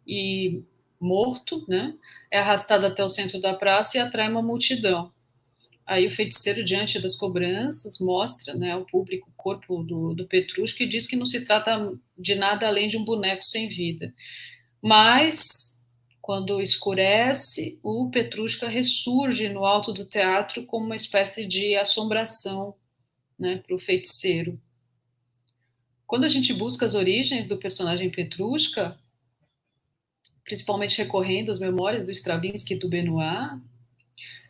e morto, né? É arrastado até o centro da praça e atrai uma multidão. Aí o feiticeiro, diante das cobranças, mostra, né, ao público o corpo do Petrushka e diz que não se trata de nada além de um boneco sem vida. Mas, quando escurece, o Petrushka ressurge no alto do teatro como uma espécie de assombração, né, para o feiticeiro. Quando a gente busca as origens do personagem Petrushka, principalmente recorrendo às memórias do Stravinsky e do Benoit,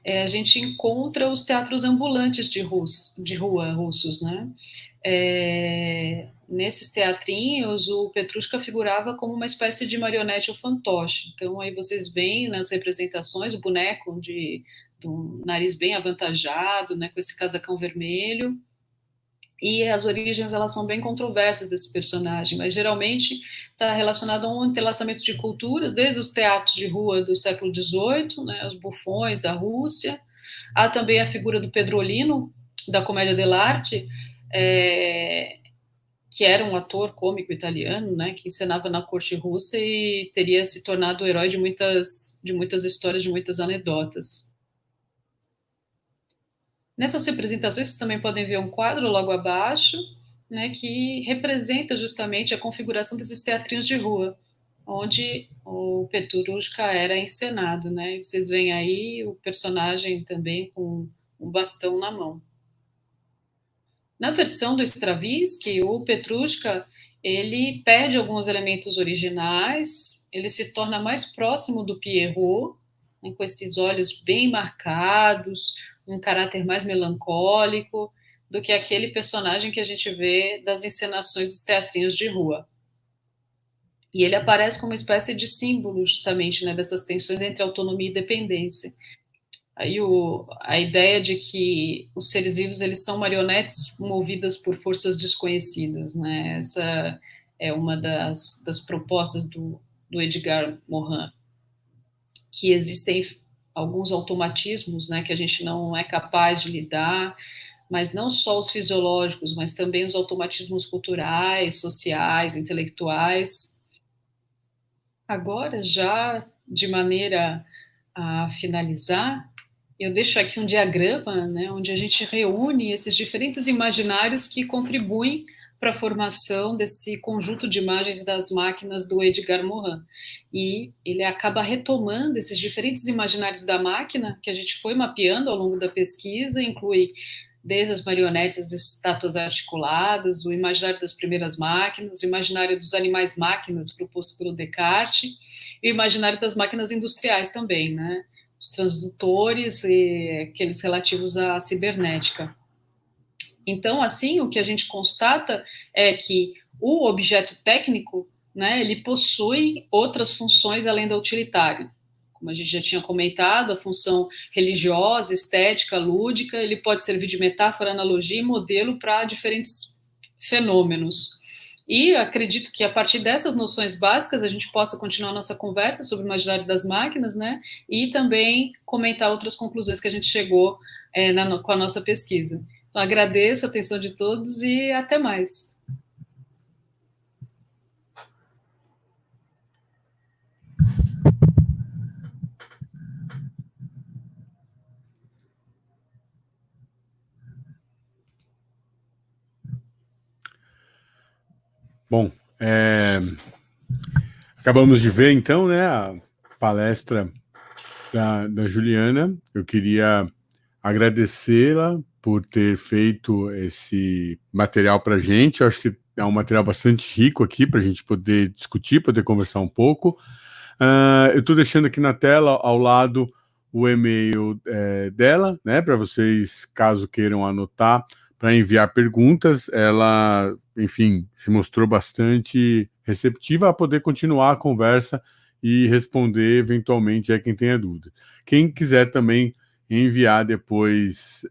a gente encontra os teatros ambulantes de rua russos, né? Nesses teatrinhos, o Petrushka figurava como uma espécie de marionete ou fantoche. Então, aí vocês veem nas representações o boneco do nariz bem avantajado, né, com esse casacão vermelho. E as origens, elas são bem controversas desse personagem, mas geralmente está relacionado a um entrelaçamento de culturas, desde os teatros de rua do século XVIII, né, os bufões da Rússia. Há também a figura do Pedrolino, da Comédia dell'arte, que era um ator cômico italiano, né, que encenava na corte russa e teria se tornado o herói de muitas histórias, de muitas anedotas. Nessas representações, vocês também podem ver um quadro logo abaixo, né, que representa justamente a configuração desses teatrinhos de rua, onde o Petrushka era encenado, né? E vocês veem aí o personagem também com um bastão na mão. Na versão do Stravinsky, o Petrushka, ele perde alguns elementos originais, ele se torna mais próximo do Pierrot, né, com esses olhos bem marcados, um caráter mais melancólico do que aquele personagem que a gente vê das encenações dos teatrinhos de rua. E ele aparece como uma espécie de símbolo, justamente, né, dessas tensões entre autonomia e dependência. Aí a ideia de que os seres vivos, eles são marionetes movidas por forças desconhecidas, né? Essa é uma das propostas do Edgar Morin, que existem alguns automatismos, né, que a gente não é capaz de lidar, mas não só os fisiológicos, mas também os automatismos culturais, sociais, intelectuais. Agora, já de maneira a finalizar, eu deixo aqui um diagrama, né, onde a gente reúne esses diferentes imaginários que contribuem para a formação desse conjunto de imagens das máquinas do Edgar Morin. E ele acaba retomando esses diferentes imaginários da máquina que a gente foi mapeando ao longo da pesquisa, inclui desde as marionetes, as estátuas articuladas, o imaginário das primeiras máquinas, o imaginário dos animais-máquinas proposto pelo Descartes, e o imaginário das máquinas industriais também, né? Os transdutores e aqueles relativos à cibernética. Então, assim, o que a gente constata é que o objeto técnico, né, ele possui outras funções além da utilitária. Como a gente já tinha comentado, a função religiosa, estética, lúdica, ele pode servir de metáfora, analogia e modelo para diferentes fenômenos. E acredito que a partir dessas noções básicas a gente possa continuar nossa conversa sobre o imaginário das máquinas, né, e também comentar outras conclusões que a gente chegou com a nossa pesquisa. Então, agradeço a atenção de todos e até mais. Bom, acabamos de ver, então, né, a palestra da Juliana. Eu queria agradecê-la por ter feito esse material para a gente. Eu acho que é um material bastante rico aqui para a gente poder discutir, poder conversar um pouco. Eu estou deixando aqui na tela, ao lado, o e-mail dela, né, para vocês, caso queiram anotar, para enviar perguntas. Ela, enfim, se mostrou bastante receptiva a poder continuar a conversa e responder eventualmente a quem tenha dúvida. Quem quiser também enviar depois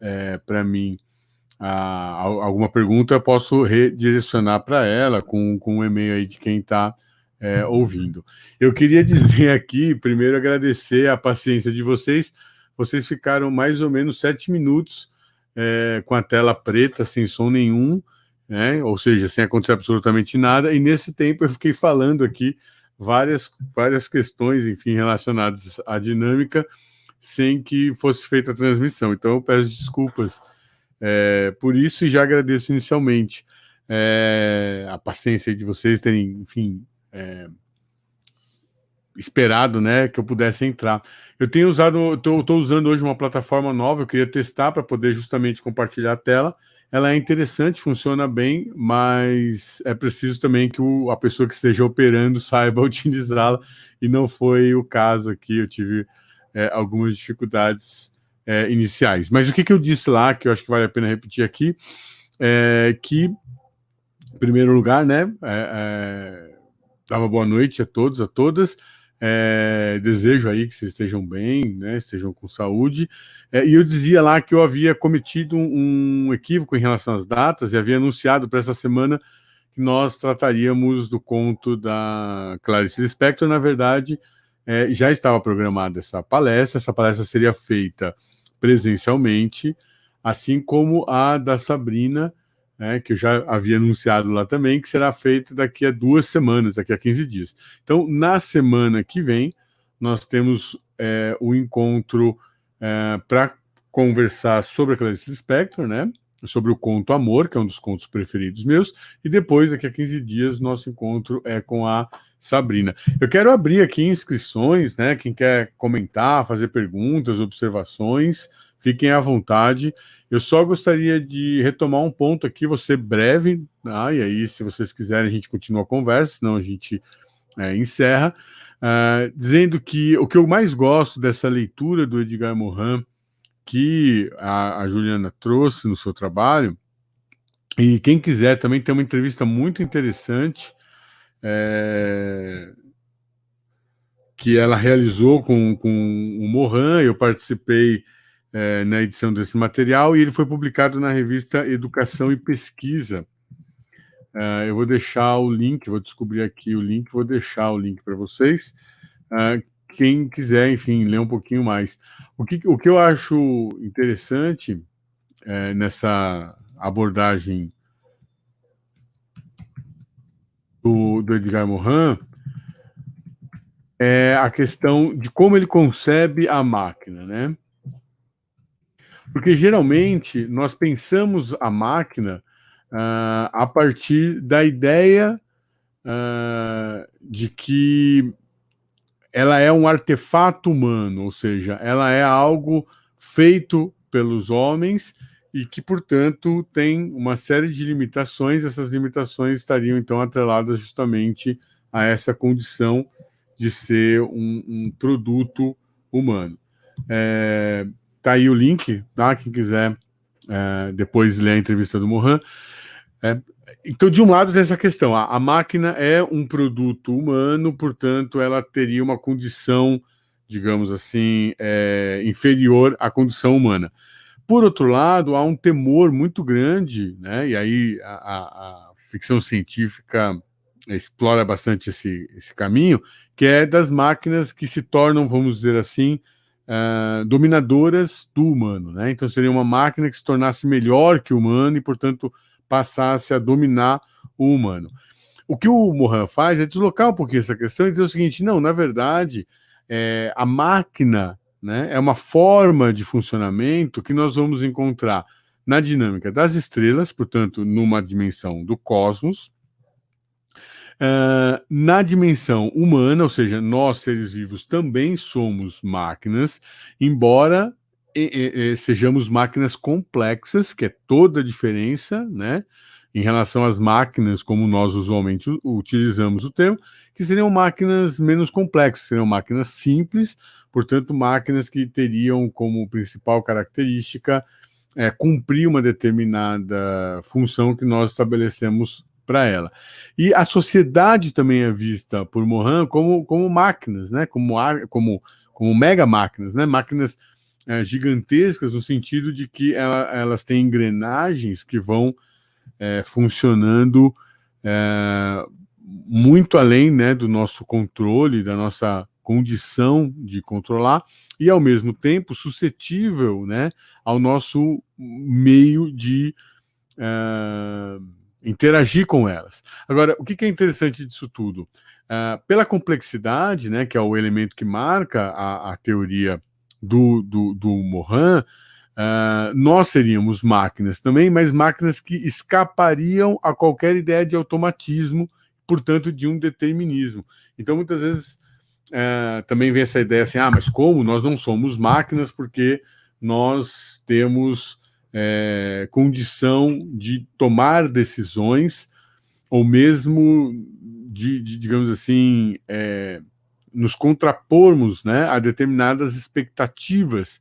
para mim alguma pergunta, eu posso redirecionar para ela com um e-mail aí de quem está ouvindo. Eu queria dizer aqui, primeiro, agradecer a paciência de vocês, vocês ficaram mais ou menos 7 minutos com a tela preta, sem som nenhum, né? Ou seja, sem acontecer absolutamente nada, e nesse tempo eu fiquei falando aqui várias questões, enfim, relacionadas à dinâmica, sem que fosse feita a transmissão. Então eu peço desculpas por isso, e já agradeço inicialmente a paciência de vocês terem, enfim, esperado, né, que eu pudesse entrar. Eu tenho usado, estou usando hoje uma plataforma nova, eu queria testar para poder justamente compartilhar a tela. Ela é interessante, funciona bem, mas é preciso também que a pessoa que esteja operando saiba utilizá-la, e não foi o caso aqui. Eu tive algumas dificuldades iniciais. Mas o que eu disse lá, que eu acho que vale a pena repetir aqui, que, em primeiro lugar, né, dava boa noite a todos, a todas. Desejo aí que vocês estejam bem, né, estejam com saúde. E eu dizia lá que eu havia cometido um equívoco em relação às datas, e havia anunciado para essa semana que nós trataríamos do conto da Clarice Lispector. Na verdade, já estava programada essa palestra seria feita presencialmente, assim como a da Sabrina, que eu já havia anunciado lá também, que será feita daqui a 2 semanas, daqui a 15 dias. Então, na semana que vem, nós temos o encontro para conversar sobre a Clarice Lispector, né? Sobre o conto Amor, que é um dos contos preferidos meus, e depois, daqui a 15 dias, nosso encontro é com a Sabrina. Eu quero abrir aqui inscrições, né? Quem quer comentar, fazer perguntas, observações, fiquem à vontade. Eu só gostaria de retomar um ponto aqui, vou ser breve, e aí, se vocês quiserem, a gente continua a conversa, senão a gente encerra, dizendo que o que eu mais gosto dessa leitura do Edgar Morin, que a Juliana trouxe no seu trabalho, e quem quiser também tem uma entrevista muito interessante que ela realizou com o Morin. Eu participei na edição desse material, e ele foi publicado na revista Educação e Pesquisa. Eu vou deixar o link, vou descobrir aqui o link, vou deixar o link para vocês. Quem quiser, enfim, ler um pouquinho mais. O que eu acho interessante nessa abordagem do Edgar Morin é a questão de como ele concebe a máquina, né? Porque geralmente nós pensamos a máquina a partir da ideia de que ela é um artefato humano, ou seja, ela é algo feito pelos homens e que, portanto, tem uma série de limitações. Essas limitações estariam, então, atreladas justamente a essa condição de ser um produto humano. Tá aí o link, tá? Quem quiser depois ler a entrevista do Morin. Então, de um lado, tem essa questão. A máquina é um produto humano, portanto, ela teria uma condição, digamos assim, inferior à condição humana. Por outro lado, há um temor muito grande, né? E aí a ficção científica explora bastante esse caminho, que é das máquinas que se tornam, vamos dizer assim, dominadoras do humano, né? Então, seria uma máquina que se tornasse melhor que o humano e, portanto, passasse a dominar o humano. O que o Morin faz é deslocar um pouquinho essa questão e dizer o seguinte: não, na verdade, a máquina, né, é uma forma de funcionamento que nós vamos encontrar na dinâmica das estrelas, portanto, numa dimensão do cosmos, na dimensão humana, ou seja, nós, seres vivos, também somos máquinas, embora sejamos máquinas complexas, que é toda a diferença, né, em relação às máquinas, como nós usualmente utilizamos o termo, que seriam máquinas menos complexas, seriam máquinas simples, portanto, máquinas que teriam como principal característica cumprir uma determinada função que nós estabelecemos para ela. E a sociedade também é vista por Morin como máquinas, né, como mega máquinas, né, máquinas gigantescas, no sentido de que elas têm engrenagens que vão funcionando muito além, né, do nosso controle, da nossa condição de controlar e, ao mesmo tempo, suscetível, né, ao nosso meio de interagir com elas. Agora, o que é interessante disso tudo? Pela complexidade, né, que é o elemento que marca a teoria do Mohan, nós seríamos máquinas também, mas máquinas que escapariam a qualquer ideia de automatismo, portanto, de um determinismo. Então, muitas vezes, também vem essa ideia assim, mas como? Nós não somos máquinas porque nós temos condição de tomar decisões, ou mesmo digamos assim, nos contrapormos, né, a determinadas expectativas,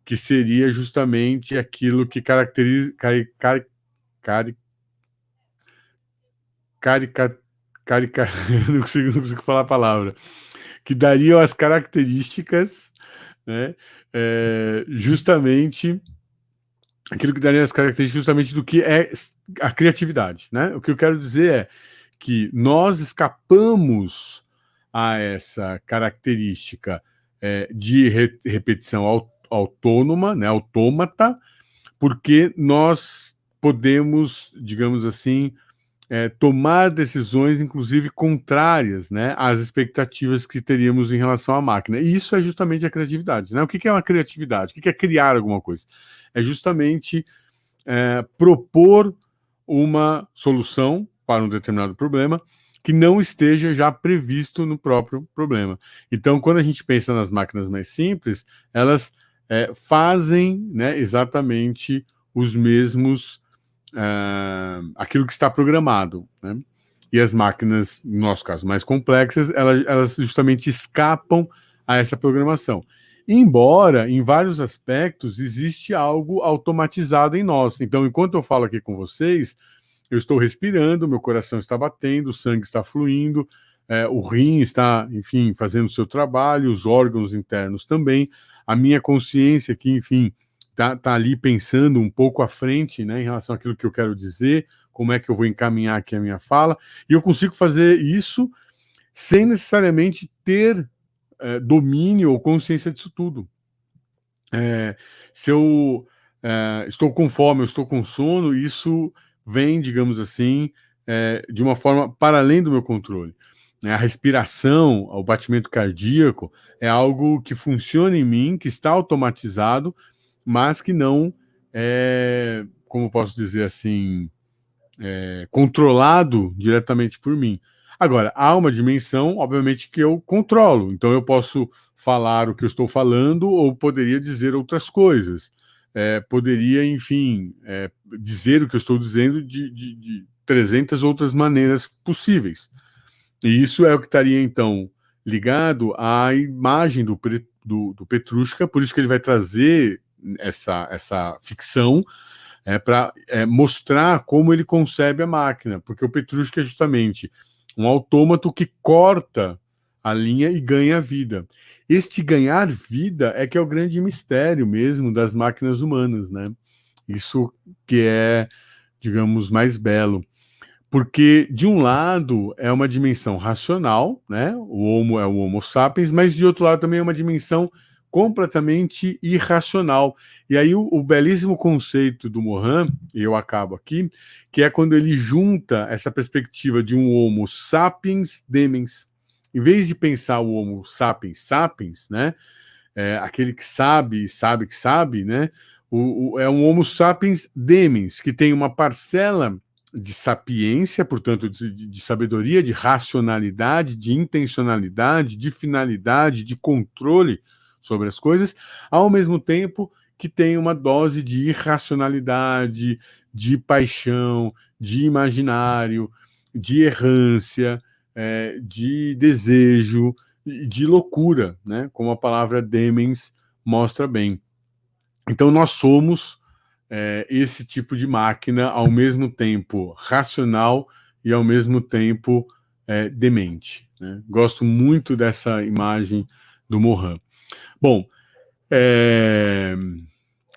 que seria justamente aquilo que caracteriza, não consigo falar a palavra, que dariam as características, né, justamente aquilo que daria as características justamente do que é a criatividade, né? O que eu quero dizer é que nós escapamos a essa característica de repetição autônoma, né, autômata, porque nós podemos, digamos assim, tomar decisões, inclusive contrárias, né, às expectativas que teríamos em relação à máquina. E isso é justamente a criatividade, né? O que é uma criatividade? O que é criar alguma coisa? É justamente propor uma solução para um determinado problema que não esteja já previsto no próprio problema. Então, quando a gente pensa nas máquinas mais simples, elas fazem, né, exatamente os mesmos, aquilo que está programado, né? E as máquinas, no nosso caso, mais complexas, elas justamente escapam a essa programação. Embora, em vários aspectos, existe algo automatizado em nós. Então, enquanto eu falo aqui com vocês, eu estou respirando, meu coração está batendo, o sangue está fluindo, o rim está, enfim, fazendo o seu trabalho, os órgãos internos também, a minha consciência aqui, enfim, tá ali pensando um pouco à frente, né, em relação àquilo que eu quero dizer, como é que eu vou encaminhar aqui a minha fala, e eu consigo fazer isso sem necessariamente ter domínio ou consciência disso tudo. Se eu estou com fome, eu estou com sono, isso vem, digamos assim, de uma forma para além do meu controle. A respiração, o batimento cardíaco é algo que funciona em mim, que está automatizado, mas que não é, como posso dizer assim, controlado diretamente por mim. Agora, há uma dimensão, obviamente, que eu controlo. Então, eu posso falar o que eu estou falando ou poderia dizer outras coisas. Poderia, enfim, dizer o que eu estou dizendo de 300 outras maneiras possíveis. E isso é o que estaria, então, ligado à imagem do Petrushka, por isso que ele vai trazer essa ficção para mostrar como ele concebe a máquina, porque o Petrushka é justamente um autômato que corta a linha e ganha vida. Este ganhar vida é que é o grande mistério mesmo das máquinas humanas, né? Isso que é, digamos, mais belo. Porque, de um lado, é uma dimensão racional, né? O Homo é o Homo sapiens, mas, de outro lado, também é uma dimensão completamente irracional. E aí o belíssimo conceito do Mohan, e eu acabo aqui, que é quando ele junta essa perspectiva de um Homo sapiens demens. Em vez de pensar o Homo sapiens sapiens, né, aquele que sabe que sabe, né, é um Homo sapiens demens, que tem uma parcela de sapiência, portanto, de sabedoria, de racionalidade, de intencionalidade, de finalidade, de controle sobre as coisas, ao mesmo tempo que tem uma dose de irracionalidade, de paixão, de imaginário, de errância, de desejo, de loucura, né? Como a palavra demens mostra bem. Então nós somos esse tipo de máquina, ao mesmo tempo racional e ao mesmo tempo demente, né? Gosto muito dessa imagem do Mohan. Bom,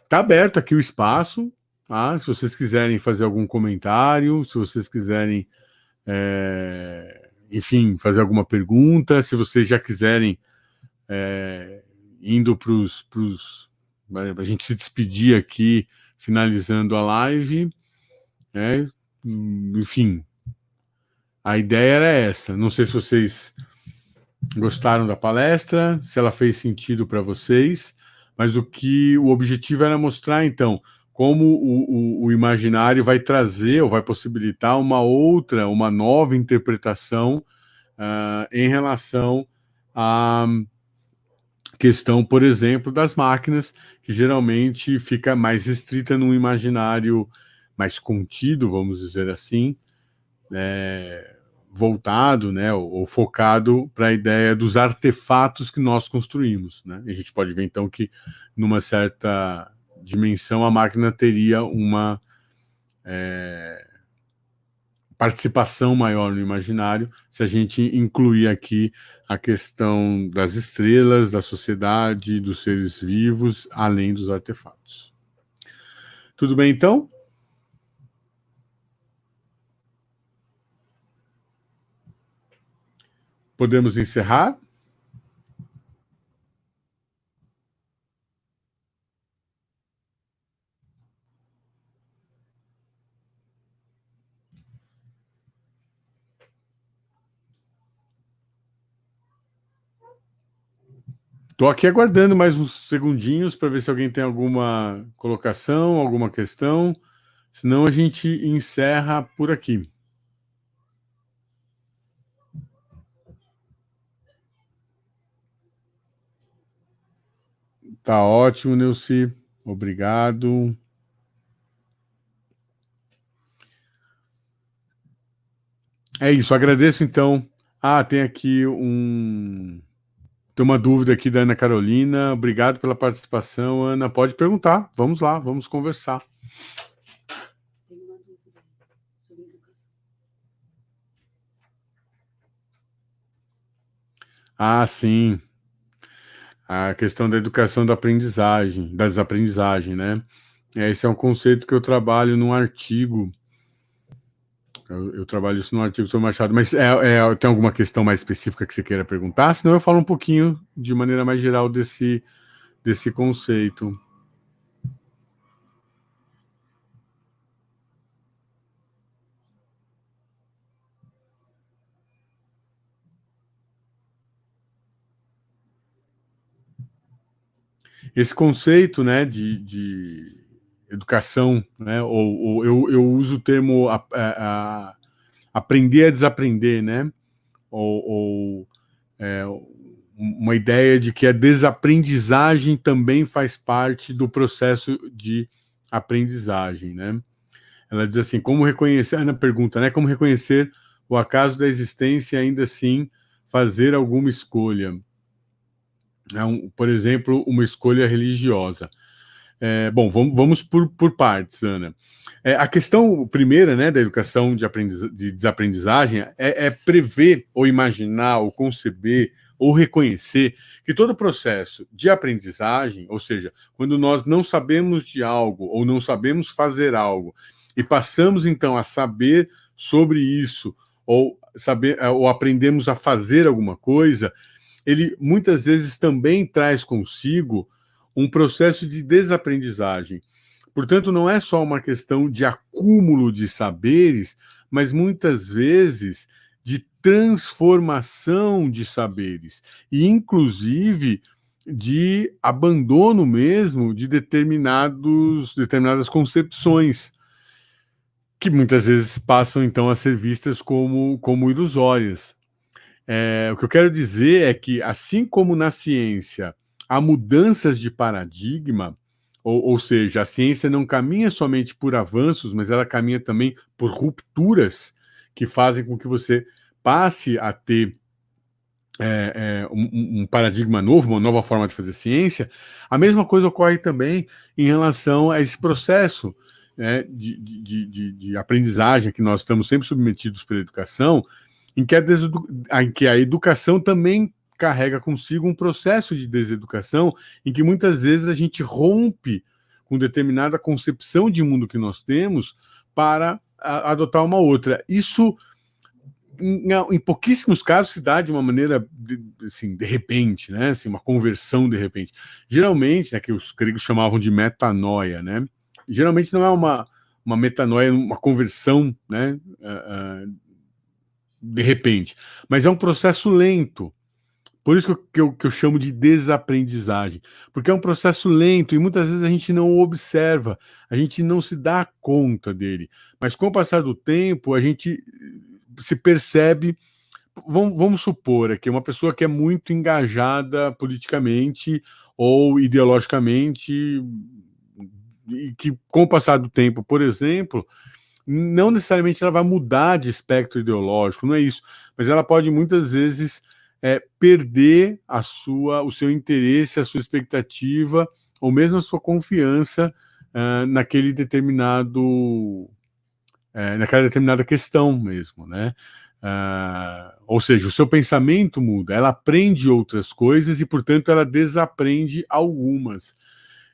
tá aberto aqui o espaço, tá? Se vocês quiserem fazer algum comentário, se vocês quiserem, enfim, fazer alguma pergunta, se vocês já quiserem indo para a gente se despedir aqui, finalizando a live, né? Enfim, a ideia era essa. Não sei se vocês gostaram da palestra, se ela fez sentido para vocês, mas o objetivo era mostrar, então, como o imaginário vai trazer ou vai possibilitar uma nova interpretação em relação à questão, por exemplo, das máquinas, que geralmente fica mais restrita num imaginário mais contido, vamos dizer assim, voltado, né, ou focado para a ideia dos artefatos que nós construímos, né? E a gente pode ver então que numa certa dimensão a máquina teria uma participação maior no imaginário se a gente incluir aqui a questão das estrelas, da sociedade, dos seres vivos, além dos artefatos. Tudo bem então? Podemos encerrar? Estou aqui aguardando mais uns segundinhos para ver se alguém tem alguma colocação, alguma questão. Senão a gente encerra por aqui. Tá ótimo, Neuci. Obrigado. É isso, agradeço então. Tem aqui tem uma dúvida aqui da Ana Carolina. Obrigado pela participação, Ana. Pode perguntar. Vamos lá, vamos conversar. Tem uma dúvida sobre educação. Sim. A questão da educação da desaprendizagem, né? Esse é um conceito que eu trabalho num artigo. Eu trabalho isso num artigo sobre Machado, mas tem alguma questão mais específica que você queira perguntar? Senão eu falo um pouquinho de maneira mais geral desse conceito. Esse conceito, né, de educação, né, ou eu uso o termo aprender a desaprender, né, ou uma ideia de que a desaprendizagem também faz parte do processo de aprendizagem, né? Ela diz assim, como reconhecer, Ana pergunta, né, como reconhecer o acaso da existência e ainda assim fazer alguma escolha? Por exemplo, uma escolha religiosa. Bom, vamos por partes, Ana. A questão primeira, né, da educação de desaprendizagem é prever, ou imaginar, ou conceber, ou reconhecer que todo processo de aprendizagem, ou seja, quando nós não sabemos de algo, ou não sabemos fazer algo, e passamos então a saber sobre isso, ou aprendemos a fazer alguma coisa, ele muitas vezes também traz consigo um processo de desaprendizagem. Portanto, não é só uma questão de acúmulo de saberes, mas muitas vezes de transformação de saberes, e inclusive de abandono mesmo de determinadas concepções, que muitas vezes passam então a ser vistas como ilusórias. O que eu quero dizer é que, assim como na ciência há mudanças de paradigma, ou seja, a ciência não caminha somente por avanços, mas ela caminha também por rupturas que fazem com que você passe a ter um paradigma novo, uma nova forma de fazer ciência. A mesma coisa ocorre também em relação a esse processo, né, de aprendizagem que nós estamos sempre submetidos pela educação, em que a educação também carrega consigo um processo de deseducação, em que muitas vezes a gente rompe com determinada concepção de mundo que nós temos para adotar uma outra. Isso em pouquíssimos casos se dá de uma maneira assim, de repente, né? Assim, uma conversão de repente. Geralmente, né, que os gregos chamavam de metanoia, né? Geralmente não é uma metanoia, uma conversão, né? De repente, mas é um processo lento. Por isso que eu chamo de desaprendizagem, porque é um processo lento e muitas vezes a gente não o observa, a gente não se dá conta dele. Mas com o passar do tempo, a gente se percebe. Vamos supor aqui, uma pessoa que é muito engajada politicamente ou ideologicamente, e que com o passar do tempo, por exemplo, não necessariamente ela vai mudar de espectro ideológico, não é isso, mas ela pode muitas vezes perder o seu interesse, a sua expectativa, ou mesmo a sua confiança naquela determinada questão mesmo, né? Ou seja, o seu pensamento muda, ela aprende outras coisas e, portanto, ela desaprende algumas.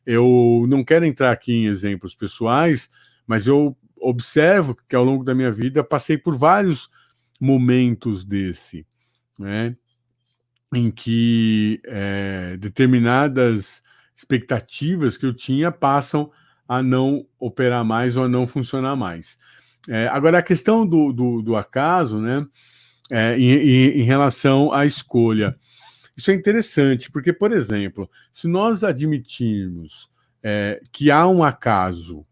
Eu não quero entrar aqui em exemplos pessoais, mas eu observo que ao longo da minha vida passei por vários momentos desse, né? Em que determinadas expectativas que eu tinha passam a não operar mais ou a não funcionar mais. Agora, a questão do acaso, né, em relação à escolha, isso é interessante, porque, por exemplo, se nós admitirmos que há um acaso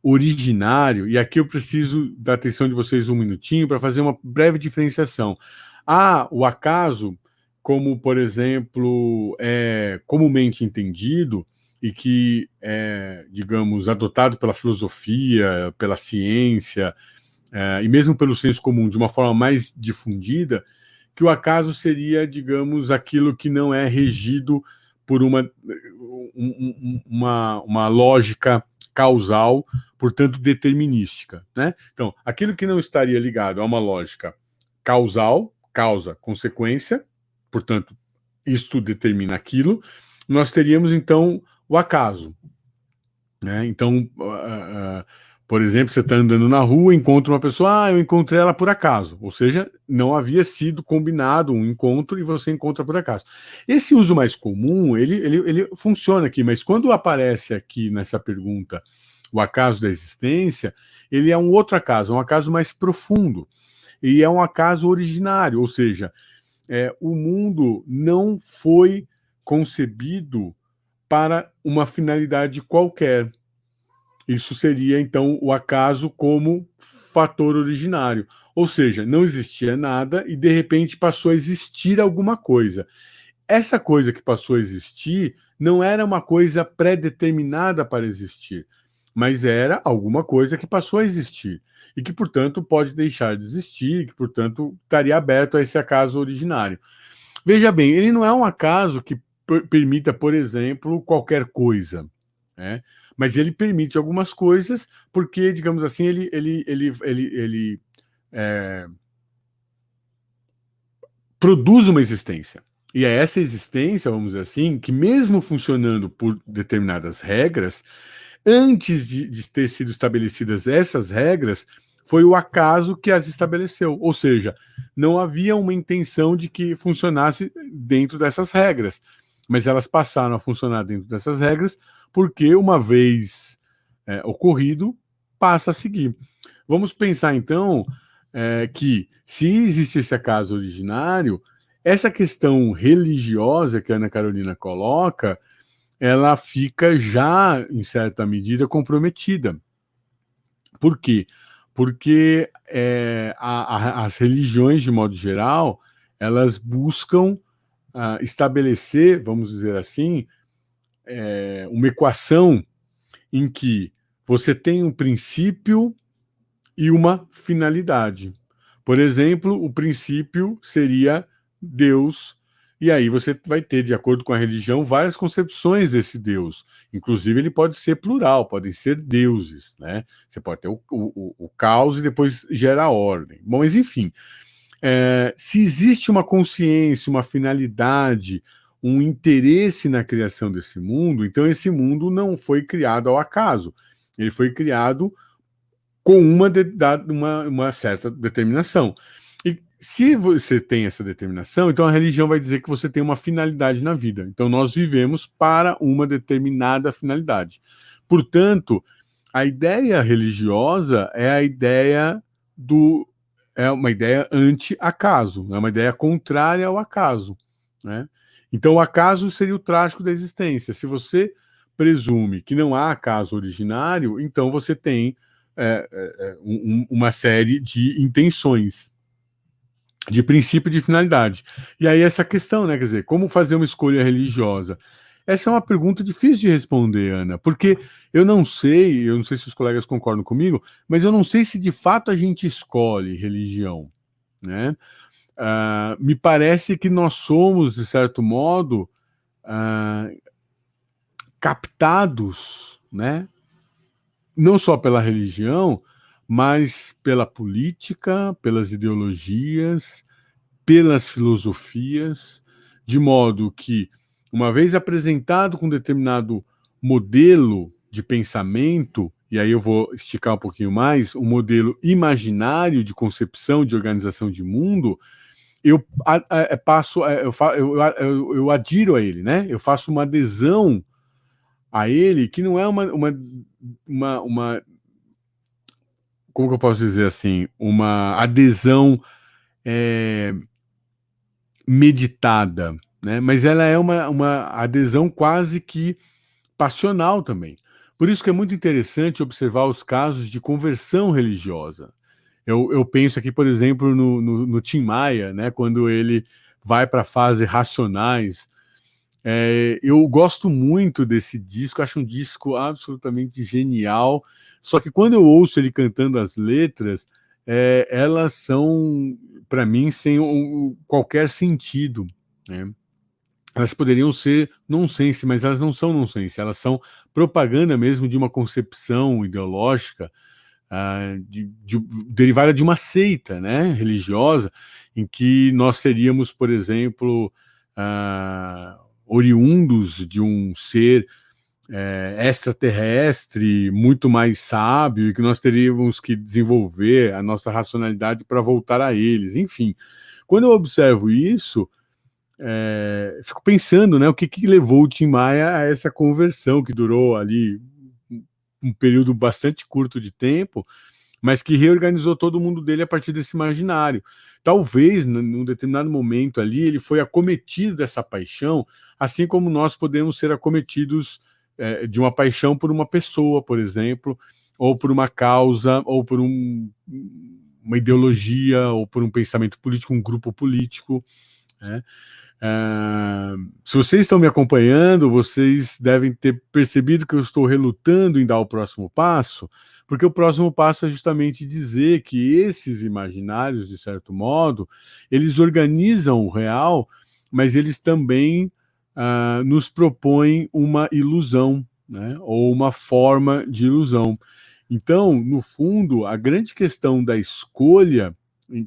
originário, e aqui eu preciso da atenção de vocês um minutinho para fazer uma breve diferenciação. Há o acaso como, por exemplo, é comumente entendido e que é, digamos, adotado pela filosofia, pela ciência, e mesmo pelo senso comum, de uma forma mais difundida, que o acaso seria, digamos, aquilo que não é regido por uma lógica causal, portanto, determinística, né? Então, aquilo que não estaria ligado a uma lógica causal, causa, consequência, portanto, isto determina aquilo, nós teríamos, então, o acaso, né? Então, por exemplo, você está andando na rua, encontra uma pessoa, eu encontrei ela por acaso, ou seja, não havia sido combinado um encontro e você encontra por acaso. Esse uso mais comum, ele funciona aqui, mas quando aparece aqui nessa pergunta o acaso da existência, ele é um outro acaso, um acaso mais profundo, e é um acaso originário, ou seja, o mundo não foi concebido para uma finalidade qualquer. Isso seria, então, o acaso como fator originário. Ou seja, não existia nada e, de repente, passou a existir alguma coisa. Essa coisa que passou a existir não era uma coisa pré-determinada para existir, mas era alguma coisa que passou a existir e que, portanto, pode deixar de existir, que, portanto, estaria aberto a esse acaso originário. Veja bem, ele não é um acaso que permita, por exemplo, qualquer coisa, né? Mas ele permite algumas coisas porque, digamos assim, ele produz uma existência. E é essa existência, vamos dizer assim, que mesmo funcionando por determinadas regras, antes de ter sido estabelecidas essas regras, foi o acaso que as estabeleceu. Ou seja, não havia uma intenção de que funcionasse dentro dessas regras, mas elas passaram a funcionar dentro dessas regras porque, uma vez ocorrido, passa a seguir. Vamos pensar, então, que se existe esse acaso originário, essa questão religiosa que a Ana Carolina coloca, ela fica já, em certa medida, comprometida. Por quê? Porque as religiões, de modo geral, elas buscam estabelecer, vamos dizer assim, uma equação em que você tem um princípio e uma finalidade. Por exemplo, o princípio seria Deus, e aí você vai ter, de acordo com a religião, várias concepções desse Deus. Inclusive, ele pode ser plural, podem ser deuses, né? Você pode ter o caos e depois gera a ordem. Bom, mas enfim, se existe uma consciência, uma finalidade, um interesse na criação desse mundo, então esse mundo não foi criado ao acaso. Ele foi criado com uma certa determinação. E se você tem essa determinação, então a religião vai dizer que você tem uma finalidade na vida. Então nós vivemos para uma determinada finalidade. Portanto, a ideia religiosa é a ideia é uma ideia anti-acaso, é uma ideia contrária ao acaso, né? Então o acaso seria o trágico da existência. Se você presume que não há acaso originário, então você tem uma série de intenções, de princípio e de finalidade. E aí essa questão, né, quer dizer, como fazer uma escolha religiosa? Essa é uma pergunta difícil de responder, Ana, porque eu não sei se os colegas concordam comigo, mas eu não sei se de fato a gente escolhe religião, né? Me parece que nós somos, de certo modo, captados, né? Não só pela religião, mas pela política, pelas ideologias, pelas filosofias, de modo que, uma vez apresentado com determinado modelo de pensamento, e aí eu vou esticar um pouquinho mais, um modelo imaginário de concepção de organização de mundo, eu adiro a ele, né? Eu faço uma adesão a ele que não é uma como que eu posso dizer assim, uma adesão meditada, né? Mas ela é uma adesão quase que passional também. Por isso que é muito interessante observar os casos de conversão religiosa. Eu penso aqui, por exemplo, no Tim Maia, né? Quando ele vai para a fase Racionais. Eu gosto muito desse disco, acho um disco absolutamente genial. Só que quando eu ouço ele cantando as letras, elas são, para mim, sem qualquer sentido, né? Elas poderiam ser nonsense, mas elas não são nonsense, elas são propaganda mesmo de uma concepção ideológica derivada de uma seita, né, religiosa, em que nós seríamos, por exemplo, oriundos de um ser extraterrestre, muito mais sábio, e que nós teríamos que desenvolver a nossa racionalidade para voltar a eles. Enfim, quando eu observo isso, fico pensando, né, o que levou o Tim Maia a essa conversão, que durou ali um período bastante curto de tempo, mas que reorganizou todo o mundo dele a partir desse imaginário. Talvez, num determinado momento ali, ele foi acometido dessa paixão, assim como nós podemos ser acometidos de uma paixão por uma pessoa, por exemplo, ou por uma causa, ou por uma ideologia, ou por um pensamento político, um grupo político, né? Se vocês estão me acompanhando, vocês devem ter percebido que eu estou relutando em dar o próximo passo, porque o próximo passo é justamente dizer que esses imaginários, de certo modo, eles organizam o real, mas eles também nos propõem uma ilusão, né? Ou uma forma de ilusão. Então, no fundo, a grande questão da escolha,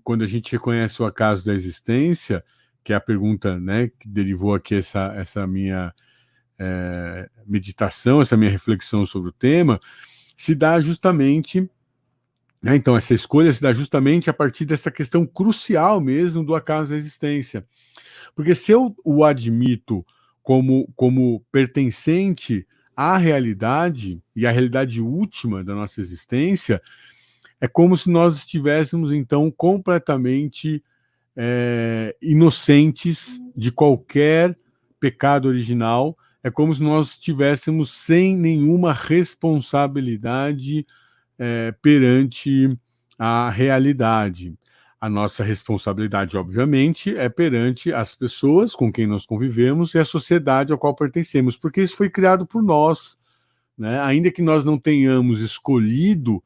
quando a gente reconhece o acaso da existência, que é a pergunta, né, que derivou aqui essa minha meditação, essa minha reflexão sobre o tema, se dá justamente, né, então essa escolha se dá justamente a partir dessa questão crucial mesmo do acaso da existência. Porque se eu o admito como pertencente à realidade, e à realidade última da nossa existência, é como se nós estivéssemos, então, completamente inocentes de qualquer pecado original, é como se nós estivéssemos sem nenhuma responsabilidade perante a realidade. A nossa responsabilidade, obviamente, é perante as pessoas com quem nós convivemos e a sociedade a qual pertencemos, porque isso foi criado por nós, né? Ainda que nós não tenhamos escolhido,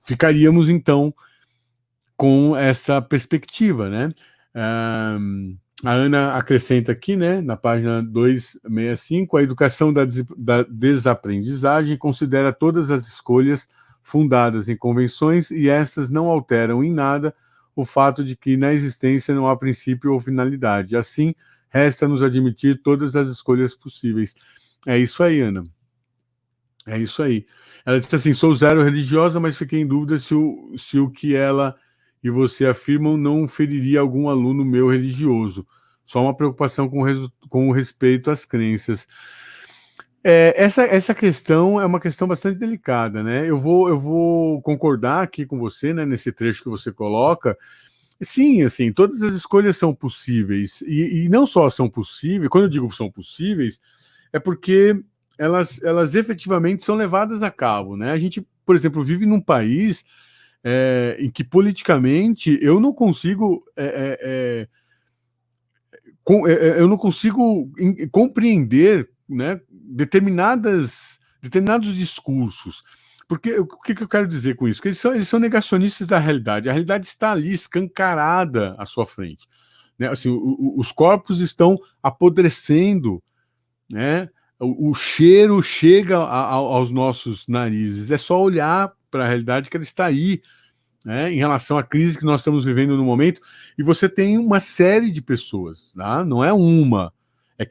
ficaríamos, então, com essa perspectiva, né? A Ana acrescenta aqui, né, na página 265, a educação da desaprendizagem considera todas as escolhas fundadas em convenções e essas não alteram em nada o fato de que na existência não há princípio ou finalidade. Assim, resta-nos admitir todas as escolhas possíveis. É isso aí, Ana. É isso aí. Ela disse assim, sou zero religiosa, mas fiquei em dúvida se o que ela e você afirma não feriria algum aluno meu religioso. Só uma preocupação com o respeito às crenças. Essa questão é uma questão bastante delicada, né? Eu vou concordar aqui com você, né, nesse trecho que você coloca. Sim, assim, todas as escolhas são possíveis, e não só são possíveis, quando eu digo são possíveis, é porque elas efetivamente são levadas a cabo, né? A gente, por exemplo, vive num país em que politicamente eu não consigo eu não consigo compreender, né, determinados discursos. Porque o que eu quero dizer com isso? Que eles são negacionistas da realidade. A realidade está ali, escancarada à sua frente. Né? Assim, os corpos estão apodrecendo, né? O cheiro chega aos nossos narizes. É só olhar para a realidade que ela está aí, né, em relação à crise que nós estamos vivendo no momento, e você tem uma série de pessoas, tá? Não é uma. É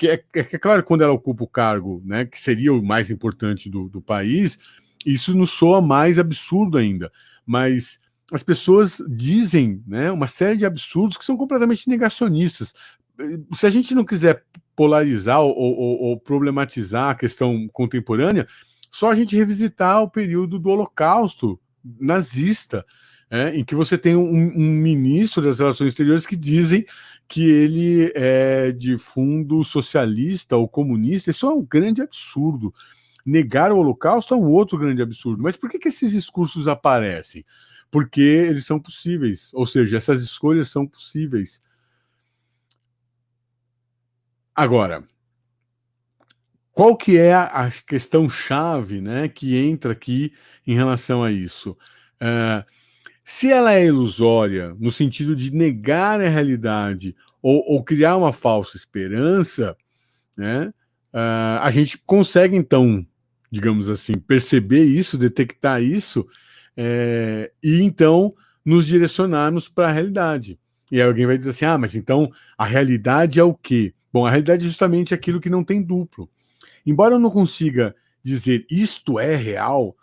claro que quando ela ocupa o cargo, né, que seria o mais importante do país, isso nos soa mais absurdo ainda. Mas as pessoas dizem, né, uma série de absurdos que são completamente negacionistas. Se a gente não quiser polarizar ou problematizar a questão contemporânea, só a gente revisitar o período do Holocausto nazista, em que você tem um ministro das Relações Exteriores que dizem que ele é de fundo socialista ou comunista. Isso é um grande absurdo. Negar o Holocausto é um outro grande absurdo. Mas por que esses discursos aparecem? Porque eles são possíveis, ou seja, essas escolhas são possíveis. Agora, qual que é a questão chave, né, que entra aqui em relação a isso? Se ela é ilusória, no sentido de negar a realidade ou criar uma falsa esperança, né, a gente consegue, então, digamos assim, perceber isso, detectar isso, e então nos direcionarmos para a realidade. E aí alguém vai dizer assim, mas então a realidade é o quê? Bom, a realidade é justamente aquilo que não tem duplo. Embora eu não consiga dizer isto é real,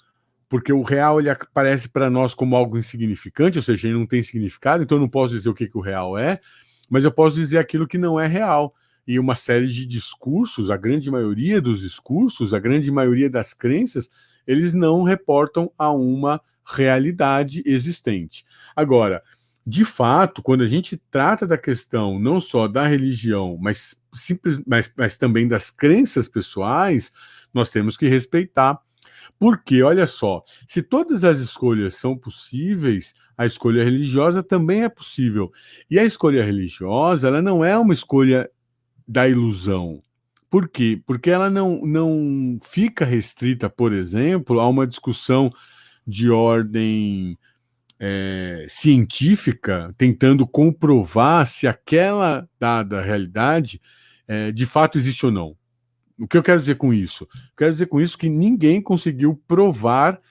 porque o real ele aparece para nós como algo insignificante, ou seja, ele não tem significado, então eu não posso dizer o que o real é, mas eu posso dizer aquilo que não é real. E uma série de discursos, a grande maioria dos discursos, a grande maioria das crenças, eles não reportam a uma realidade existente. Agora, de fato, quando a gente trata da questão não só da religião, mas também das crenças pessoais, nós temos que respeitar. Porque, olha só, se todas as escolhas são possíveis, a escolha religiosa também é possível. E a escolha religiosa, ela não é uma escolha da ilusão. Por quê? Porque ela não fica restrita, por exemplo, a uma discussão de ordem científica, tentando comprovar se aquela dada realidade de fato existe ou não. O que eu quero dizer com isso? Quero dizer com isso que ninguém conseguiu provar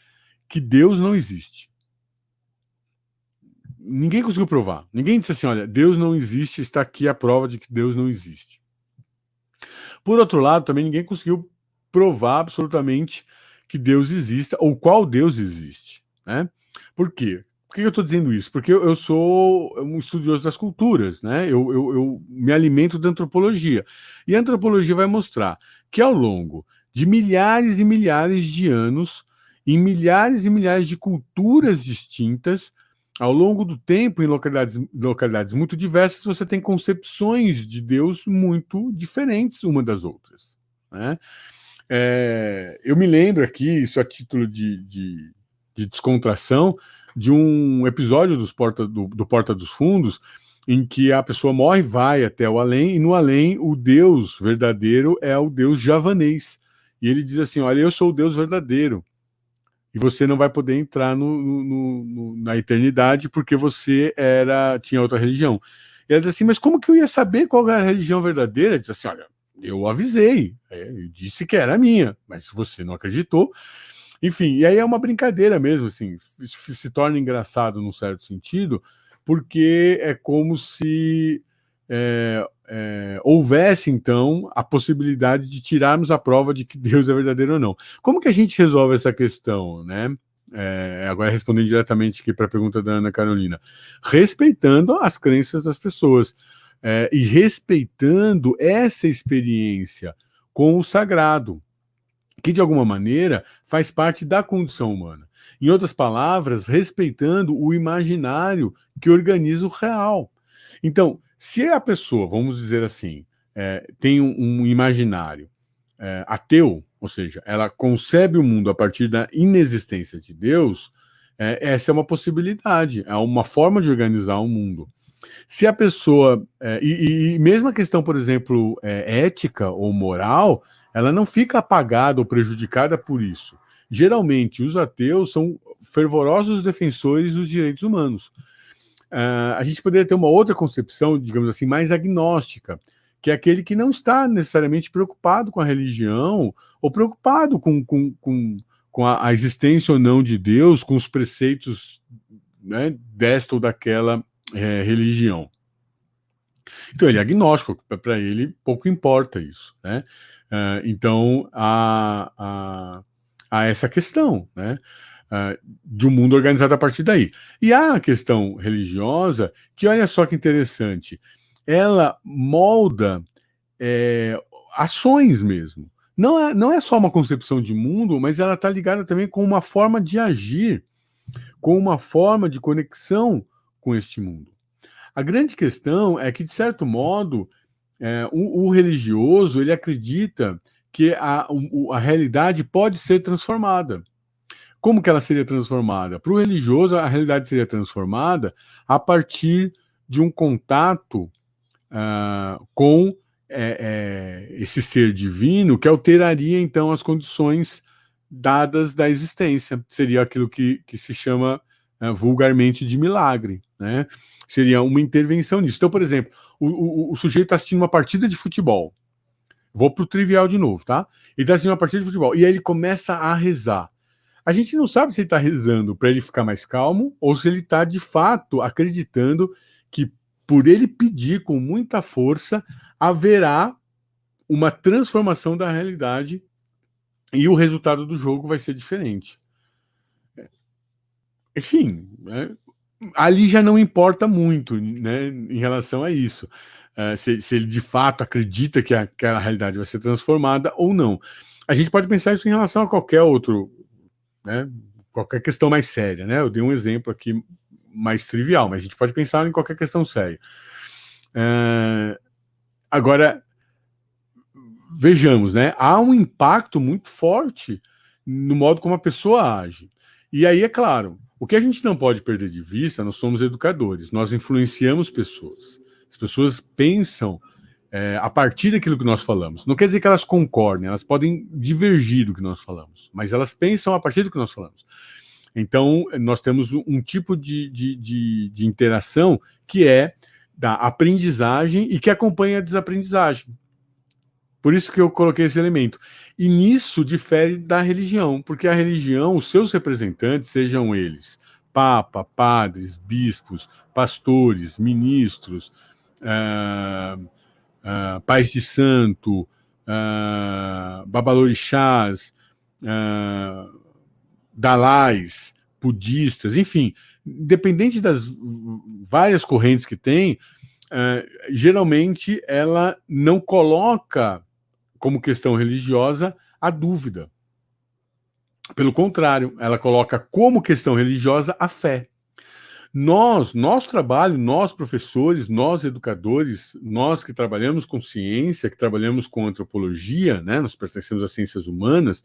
que Deus não existe. Ninguém conseguiu provar. Ninguém disse assim, olha, Deus não existe, está aqui a prova de que Deus não existe. Por outro lado, também ninguém conseguiu provar absolutamente que Deus exista ou qual Deus existe, né? Por quê? Por que eu estou dizendo isso? Porque eu sou um estudioso das culturas, né? Eu me alimento da antropologia. E a antropologia vai mostrar que ao longo de milhares e milhares de anos, em milhares e milhares de culturas distintas, ao longo do tempo, em localidades muito diversas, você tem concepções de Deus muito diferentes uma das outras, né? Eu me lembro aqui, isso a título de descontração, de um episódio do Porta dos Fundos, em que a pessoa morre, vai até o além, e no além o Deus verdadeiro é o Deus javanês. E ele diz assim, olha, eu sou o Deus verdadeiro, e você não vai poder entrar na eternidade porque você tinha outra religião. E ela diz assim, mas como que eu ia saber qual era a religião verdadeira? Ele diz assim, olha, eu avisei, eu disse que era a minha, mas você não acreditou. Enfim, e aí é uma brincadeira mesmo, assim, se torna engraçado num certo sentido, porque é como se houvesse, então, a possibilidade de tirarmos a prova de que Deus é verdadeiro ou não. Como que a gente resolve essa questão, né? agora respondendo diretamente aqui para a pergunta da Ana Carolina, respeitando as crenças das pessoas e respeitando essa experiência com o sagrado, que de alguma maneira faz parte da condição humana. Em outras palavras, respeitando o imaginário que organiza o real. Então, se a pessoa, vamos dizer assim, tem um imaginário ateu, ou seja, ela concebe o mundo a partir da inexistência de Deus, essa é uma possibilidade, é uma forma de organizar o mundo. Se a pessoa, e mesmo a questão, por exemplo, ética ou moral, ela não fica apagada ou prejudicada por isso. Geralmente, os ateus são fervorosos defensores dos direitos humanos. A gente poderia ter uma outra concepção, digamos assim, mais agnóstica, que é aquele que não está necessariamente preocupado com a religião ou preocupado com a existência ou não de Deus, com os preceitos, né, desta ou daquela religião. Então ele é agnóstico, para ele pouco importa isso, né? Então há essa questão, né, de um mundo organizado a partir daí. E há a questão religiosa, que olha só que interessante, ela molda ações mesmo. Não é só uma concepção de mundo, mas ela está ligada também com uma forma de agir, com uma forma de conexão com este mundo. A grande questão é que, de certo modo, o religioso ele acredita que a realidade pode ser transformada. Como que ela seria transformada? Para o religioso, a realidade seria transformada a partir de um contato com esse ser divino que alteraria, então, as condições dadas da existência. Seria aquilo que se chama vulgarmente de milagre, né? Seria uma intervenção nisso. Então, por exemplo, o sujeito está assistindo uma partida de futebol. Vou para o trivial de novo, tá? Ele está assistindo uma partida de futebol e aí ele começa a rezar. A gente não sabe se ele está rezando para ele ficar mais calmo ou se ele está, de fato, acreditando que, por ele pedir com muita força, haverá uma transformação da realidade e o resultado do jogo vai ser diferente. Enfim, ali já não importa muito, né, em relação a isso. Se ele de fato acredita que aquela realidade vai ser transformada ou não. A gente pode pensar isso em relação a qualquer outro, né, qualquer questão mais séria, né? Eu dei um exemplo aqui mais trivial, mas a gente pode pensar em qualquer questão séria. Agora, vejamos, né? Há um impacto muito forte no modo como a pessoa age. E aí, é claro, o que a gente não pode perder de vista, nós somos educadores, nós influenciamos pessoas. As pessoas pensam a partir daquilo que nós falamos. Não quer dizer que elas concordem, elas podem divergir do que nós falamos, mas elas pensam a partir do que nós falamos. Então, nós temos um tipo de interação que é da aprendizagem e que acompanha a desaprendizagem. Por isso que eu coloquei esse elemento. E nisso difere da religião, porque a religião, os seus representantes, sejam eles papa, padres, bispos, pastores, ministros, pais de santo, babalorixás, dalais, budistas, enfim, independente das várias correntes que tem, geralmente ela não coloca como questão religiosa a dúvida. Pelo contrário, ela coloca como questão religiosa a fé. Nosso trabalho, nós professores, nós educadores, nós que trabalhamos com ciência, que trabalhamos com antropologia, né, nós pertencemos às ciências humanas,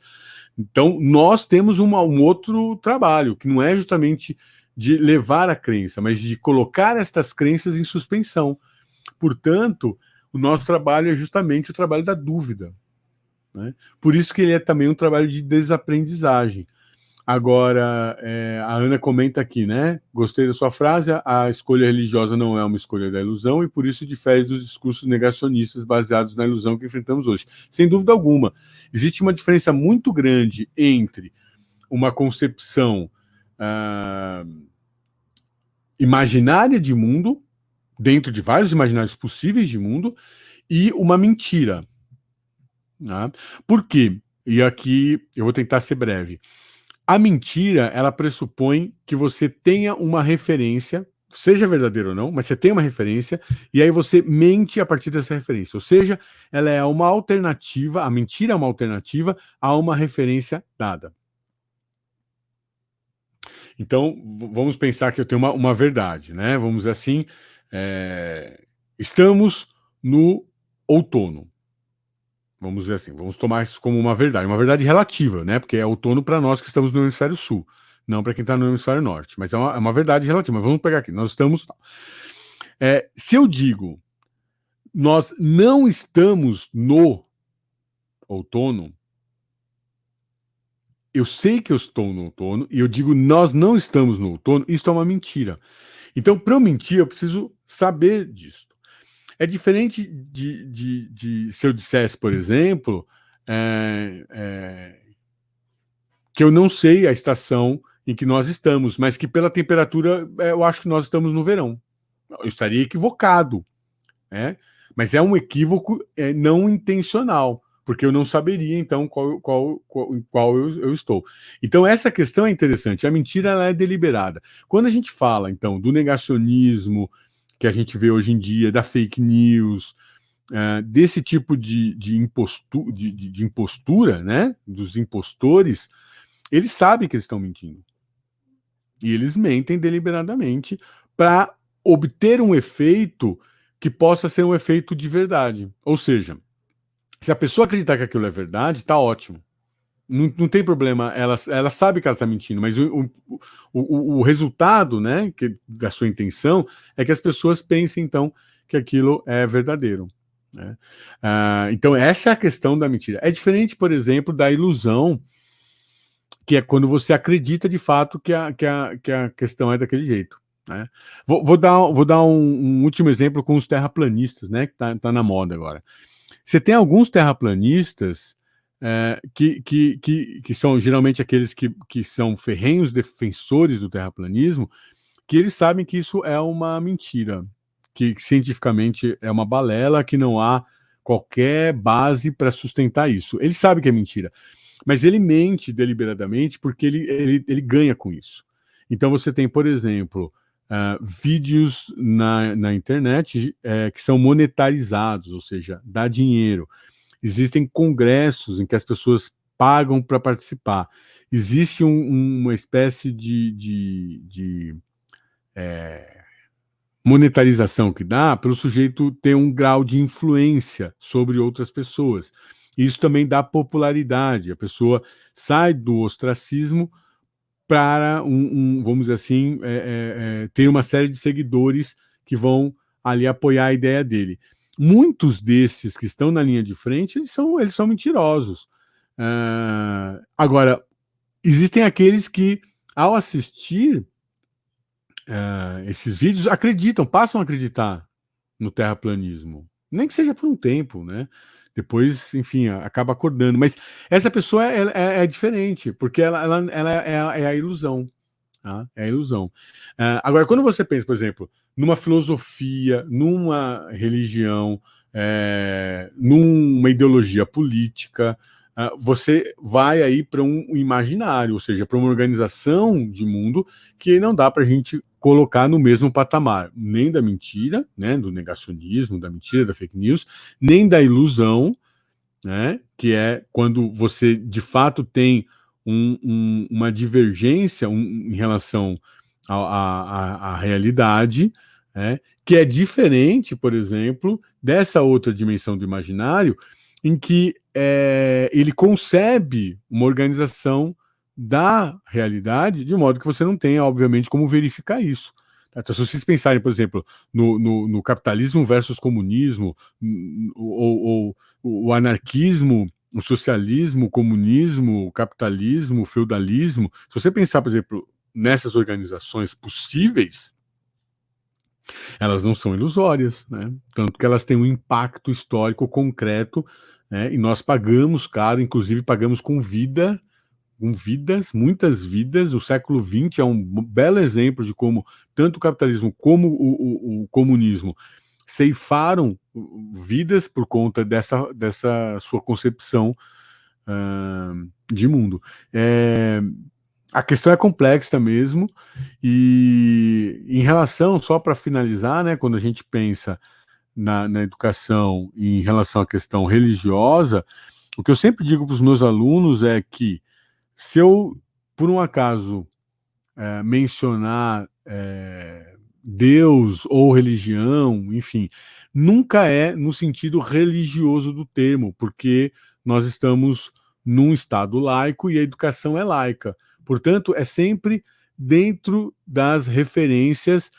então nós temos um outro trabalho, que não é justamente de levar a crença, mas de colocar estas crenças em suspensão. Portanto, o nosso trabalho é justamente o trabalho da dúvida, né? Por isso que ele é também um trabalho de desaprendizagem. Agora, a Ana comenta aqui, né? Gostei da sua frase, a escolha religiosa não é uma escolha da ilusão e por isso difere dos discursos negacionistas baseados na ilusão que enfrentamos hoje. Sem dúvida alguma, existe uma diferença muito grande entre uma concepção imaginária de mundo, dentro de vários imaginários possíveis de mundo, e uma mentira. Né? Por quê? E aqui eu vou tentar ser breve. a mentira, ela pressupõe que você tenha uma referência, seja verdadeiro ou não, mas você tem uma referência, e aí você mente a partir dessa referência. Ou seja, ela é uma alternativa, a mentira é uma alternativa a uma referência dada. Então, vamos pensar que eu tenho uma verdade, né? Vamos dizer assim, estamos no outono. Vamos dizer assim, vamos tomar isso como uma verdade relativa, né? Porque é outono para nós que estamos no hemisfério sul, não para quem está no hemisfério norte, mas é uma verdade relativa. Mas vamos pegar aqui, nós estamos. Se eu digo, nós não estamos no outono, eu sei que eu estou no outono, e eu digo, nós não estamos no outono, isso é uma mentira. Então, para eu mentir, eu preciso saber disso. É diferente de se eu dissesse, por exemplo, que eu não sei a estação em que nós estamos, mas que pela temperatura eu acho que nós estamos no verão. Eu estaria equivocado, né? Mas é um equívoco não intencional, porque eu não saberia, então, qual eu estou. Então, essa questão é interessante. A mentira ela é deliberada. Quando a gente fala, então, do negacionismo que a gente vê hoje em dia, da fake news, desse tipo de impostura, né, dos impostores, eles sabem que eles estão mentindo. E eles mentem deliberadamente para obter um efeito que possa ser um efeito de verdade. Ou seja, se a pessoa acreditar que aquilo é verdade, está ótimo. Não tem problema, ela sabe que ela está mentindo, mas o resultado, né, da sua intenção é que as pessoas pensem, então, que aquilo é verdadeiro. Né? Então, essa é a questão da mentira. É diferente, por exemplo, da ilusão, que é quando você acredita de fato que a questão é daquele jeito. Né? Vou dar um último exemplo com os terraplanistas, né, que tá na moda agora. Você tem alguns terraplanistas que são geralmente aqueles que são ferrenhos defensores do terraplanismo, que eles sabem que isso é uma mentira, que cientificamente é uma balela, que não há qualquer base para sustentar isso. Ele sabe que é mentira, mas ele mente deliberadamente porque ele ganha com isso. Então você tem, por exemplo, vídeos na internet que são monetarizados, ou seja, dá dinheiro. Existem congressos em que as pessoas pagam para participar. Existe uma espécie de monetarização que dá para o sujeito ter um grau de influência sobre outras pessoas. Isso também dá popularidade. A pessoa sai do ostracismo para vamos dizer assim, ter uma série de seguidores que vão ali apoiar a ideia dele. Muitos desses que estão na linha de frente, eles são mentirosos. Agora, existem aqueles que, ao assistir esses vídeos, passam a acreditar no terraplanismo. Nem que seja por um tempo, né? Depois, enfim, acaba acordando. Mas essa pessoa é diferente, porque ela é a ilusão. Tá? É a ilusão. Agora, quando você pensa, por exemplo, numa filosofia, numa religião, numa ideologia política, você vai aí para um imaginário, ou seja, para uma organização de mundo que não dá para a gente colocar no mesmo patamar, nem da mentira, né, do negacionismo, da mentira, da fake news, nem da ilusão, né, que é quando você de fato tem uma divergência em relação à realidade, né, que é diferente, por exemplo, dessa outra dimensão do imaginário, em que ele concebe uma organização da realidade de modo que você não tenha, obviamente, como verificar isso. Então, se vocês pensarem, por exemplo, no capitalismo versus comunismo, ou o anarquismo, o socialismo, o comunismo, o capitalismo, o feudalismo, se você pensar, por exemplo, nessas organizações possíveis, elas não são ilusórias, né? Tanto que elas têm um impacto histórico concreto, né? E nós pagamos caro, inclusive pagamos com vidas, muitas vidas. O século XX é um belo exemplo de como tanto o capitalismo como o comunismo ceifaram vidas por conta dessa sua concepção de mundo. a questão é complexa mesmo, e em relação, só para finalizar, né, quando a gente pensa na educação em relação à questão religiosa, o que eu sempre digo para os meus alunos é que se eu, por um acaso, mencionar Deus ou religião, enfim, nunca é no sentido religioso do termo, porque nós estamos num Estado laico e a educação é laica. Portanto, é sempre dentro das referências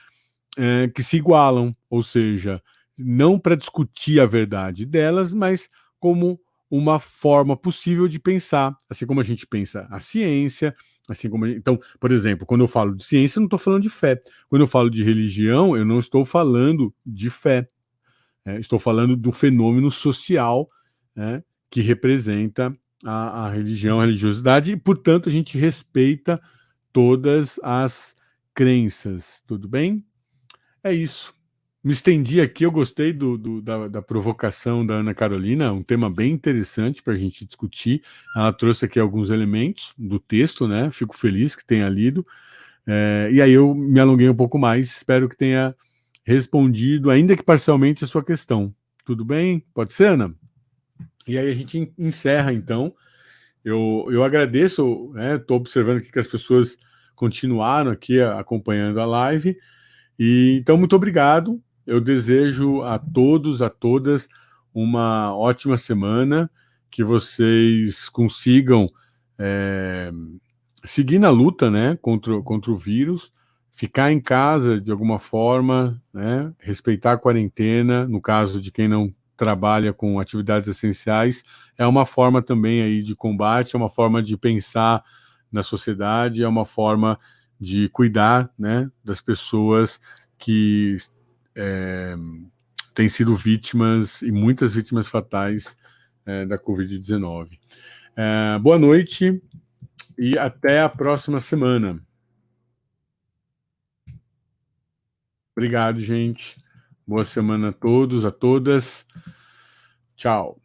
que se igualam, ou seja, não para discutir a verdade delas, mas como uma forma possível de pensar, assim como a gente pensa a ciência, assim como então, por exemplo, quando eu falo de ciência, eu não estou falando de fé. Quando eu falo de religião, eu não estou falando de fé. Estou falando do fenômeno social, né, que representa a religião, a religiosidade, e, portanto, a gente respeita todas as crenças. Tudo bem? É isso. Me estendi aqui, eu gostei da provocação da Ana Carolina, um tema bem interessante para a gente discutir. Ela trouxe aqui alguns elementos do texto, né? Fico feliz que tenha lido. E aí eu me alonguei um pouco mais, espero que tenha respondido, ainda que parcialmente, a sua questão. Tudo bem? Pode ser, Ana? E aí a gente encerra, então. Eu agradeço, né? Estou observando aqui que as pessoas continuaram aqui acompanhando a live. E então, muito obrigado. Eu desejo a todos, a todas, uma ótima semana, que vocês consigam seguir na luta, né, contra o vírus, ficar em casa de alguma forma, né, respeitar a quarentena, no caso de quem não trabalha com atividades essenciais, é uma forma também aí de combate, é uma forma de pensar na sociedade, é uma forma de cuidar, né, das pessoas que têm sido vítimas, e muitas vítimas fatais, da Covid-19. Boa noite e até a próxima semana. Obrigado, gente. Boa semana a todos, a todas. Tchau.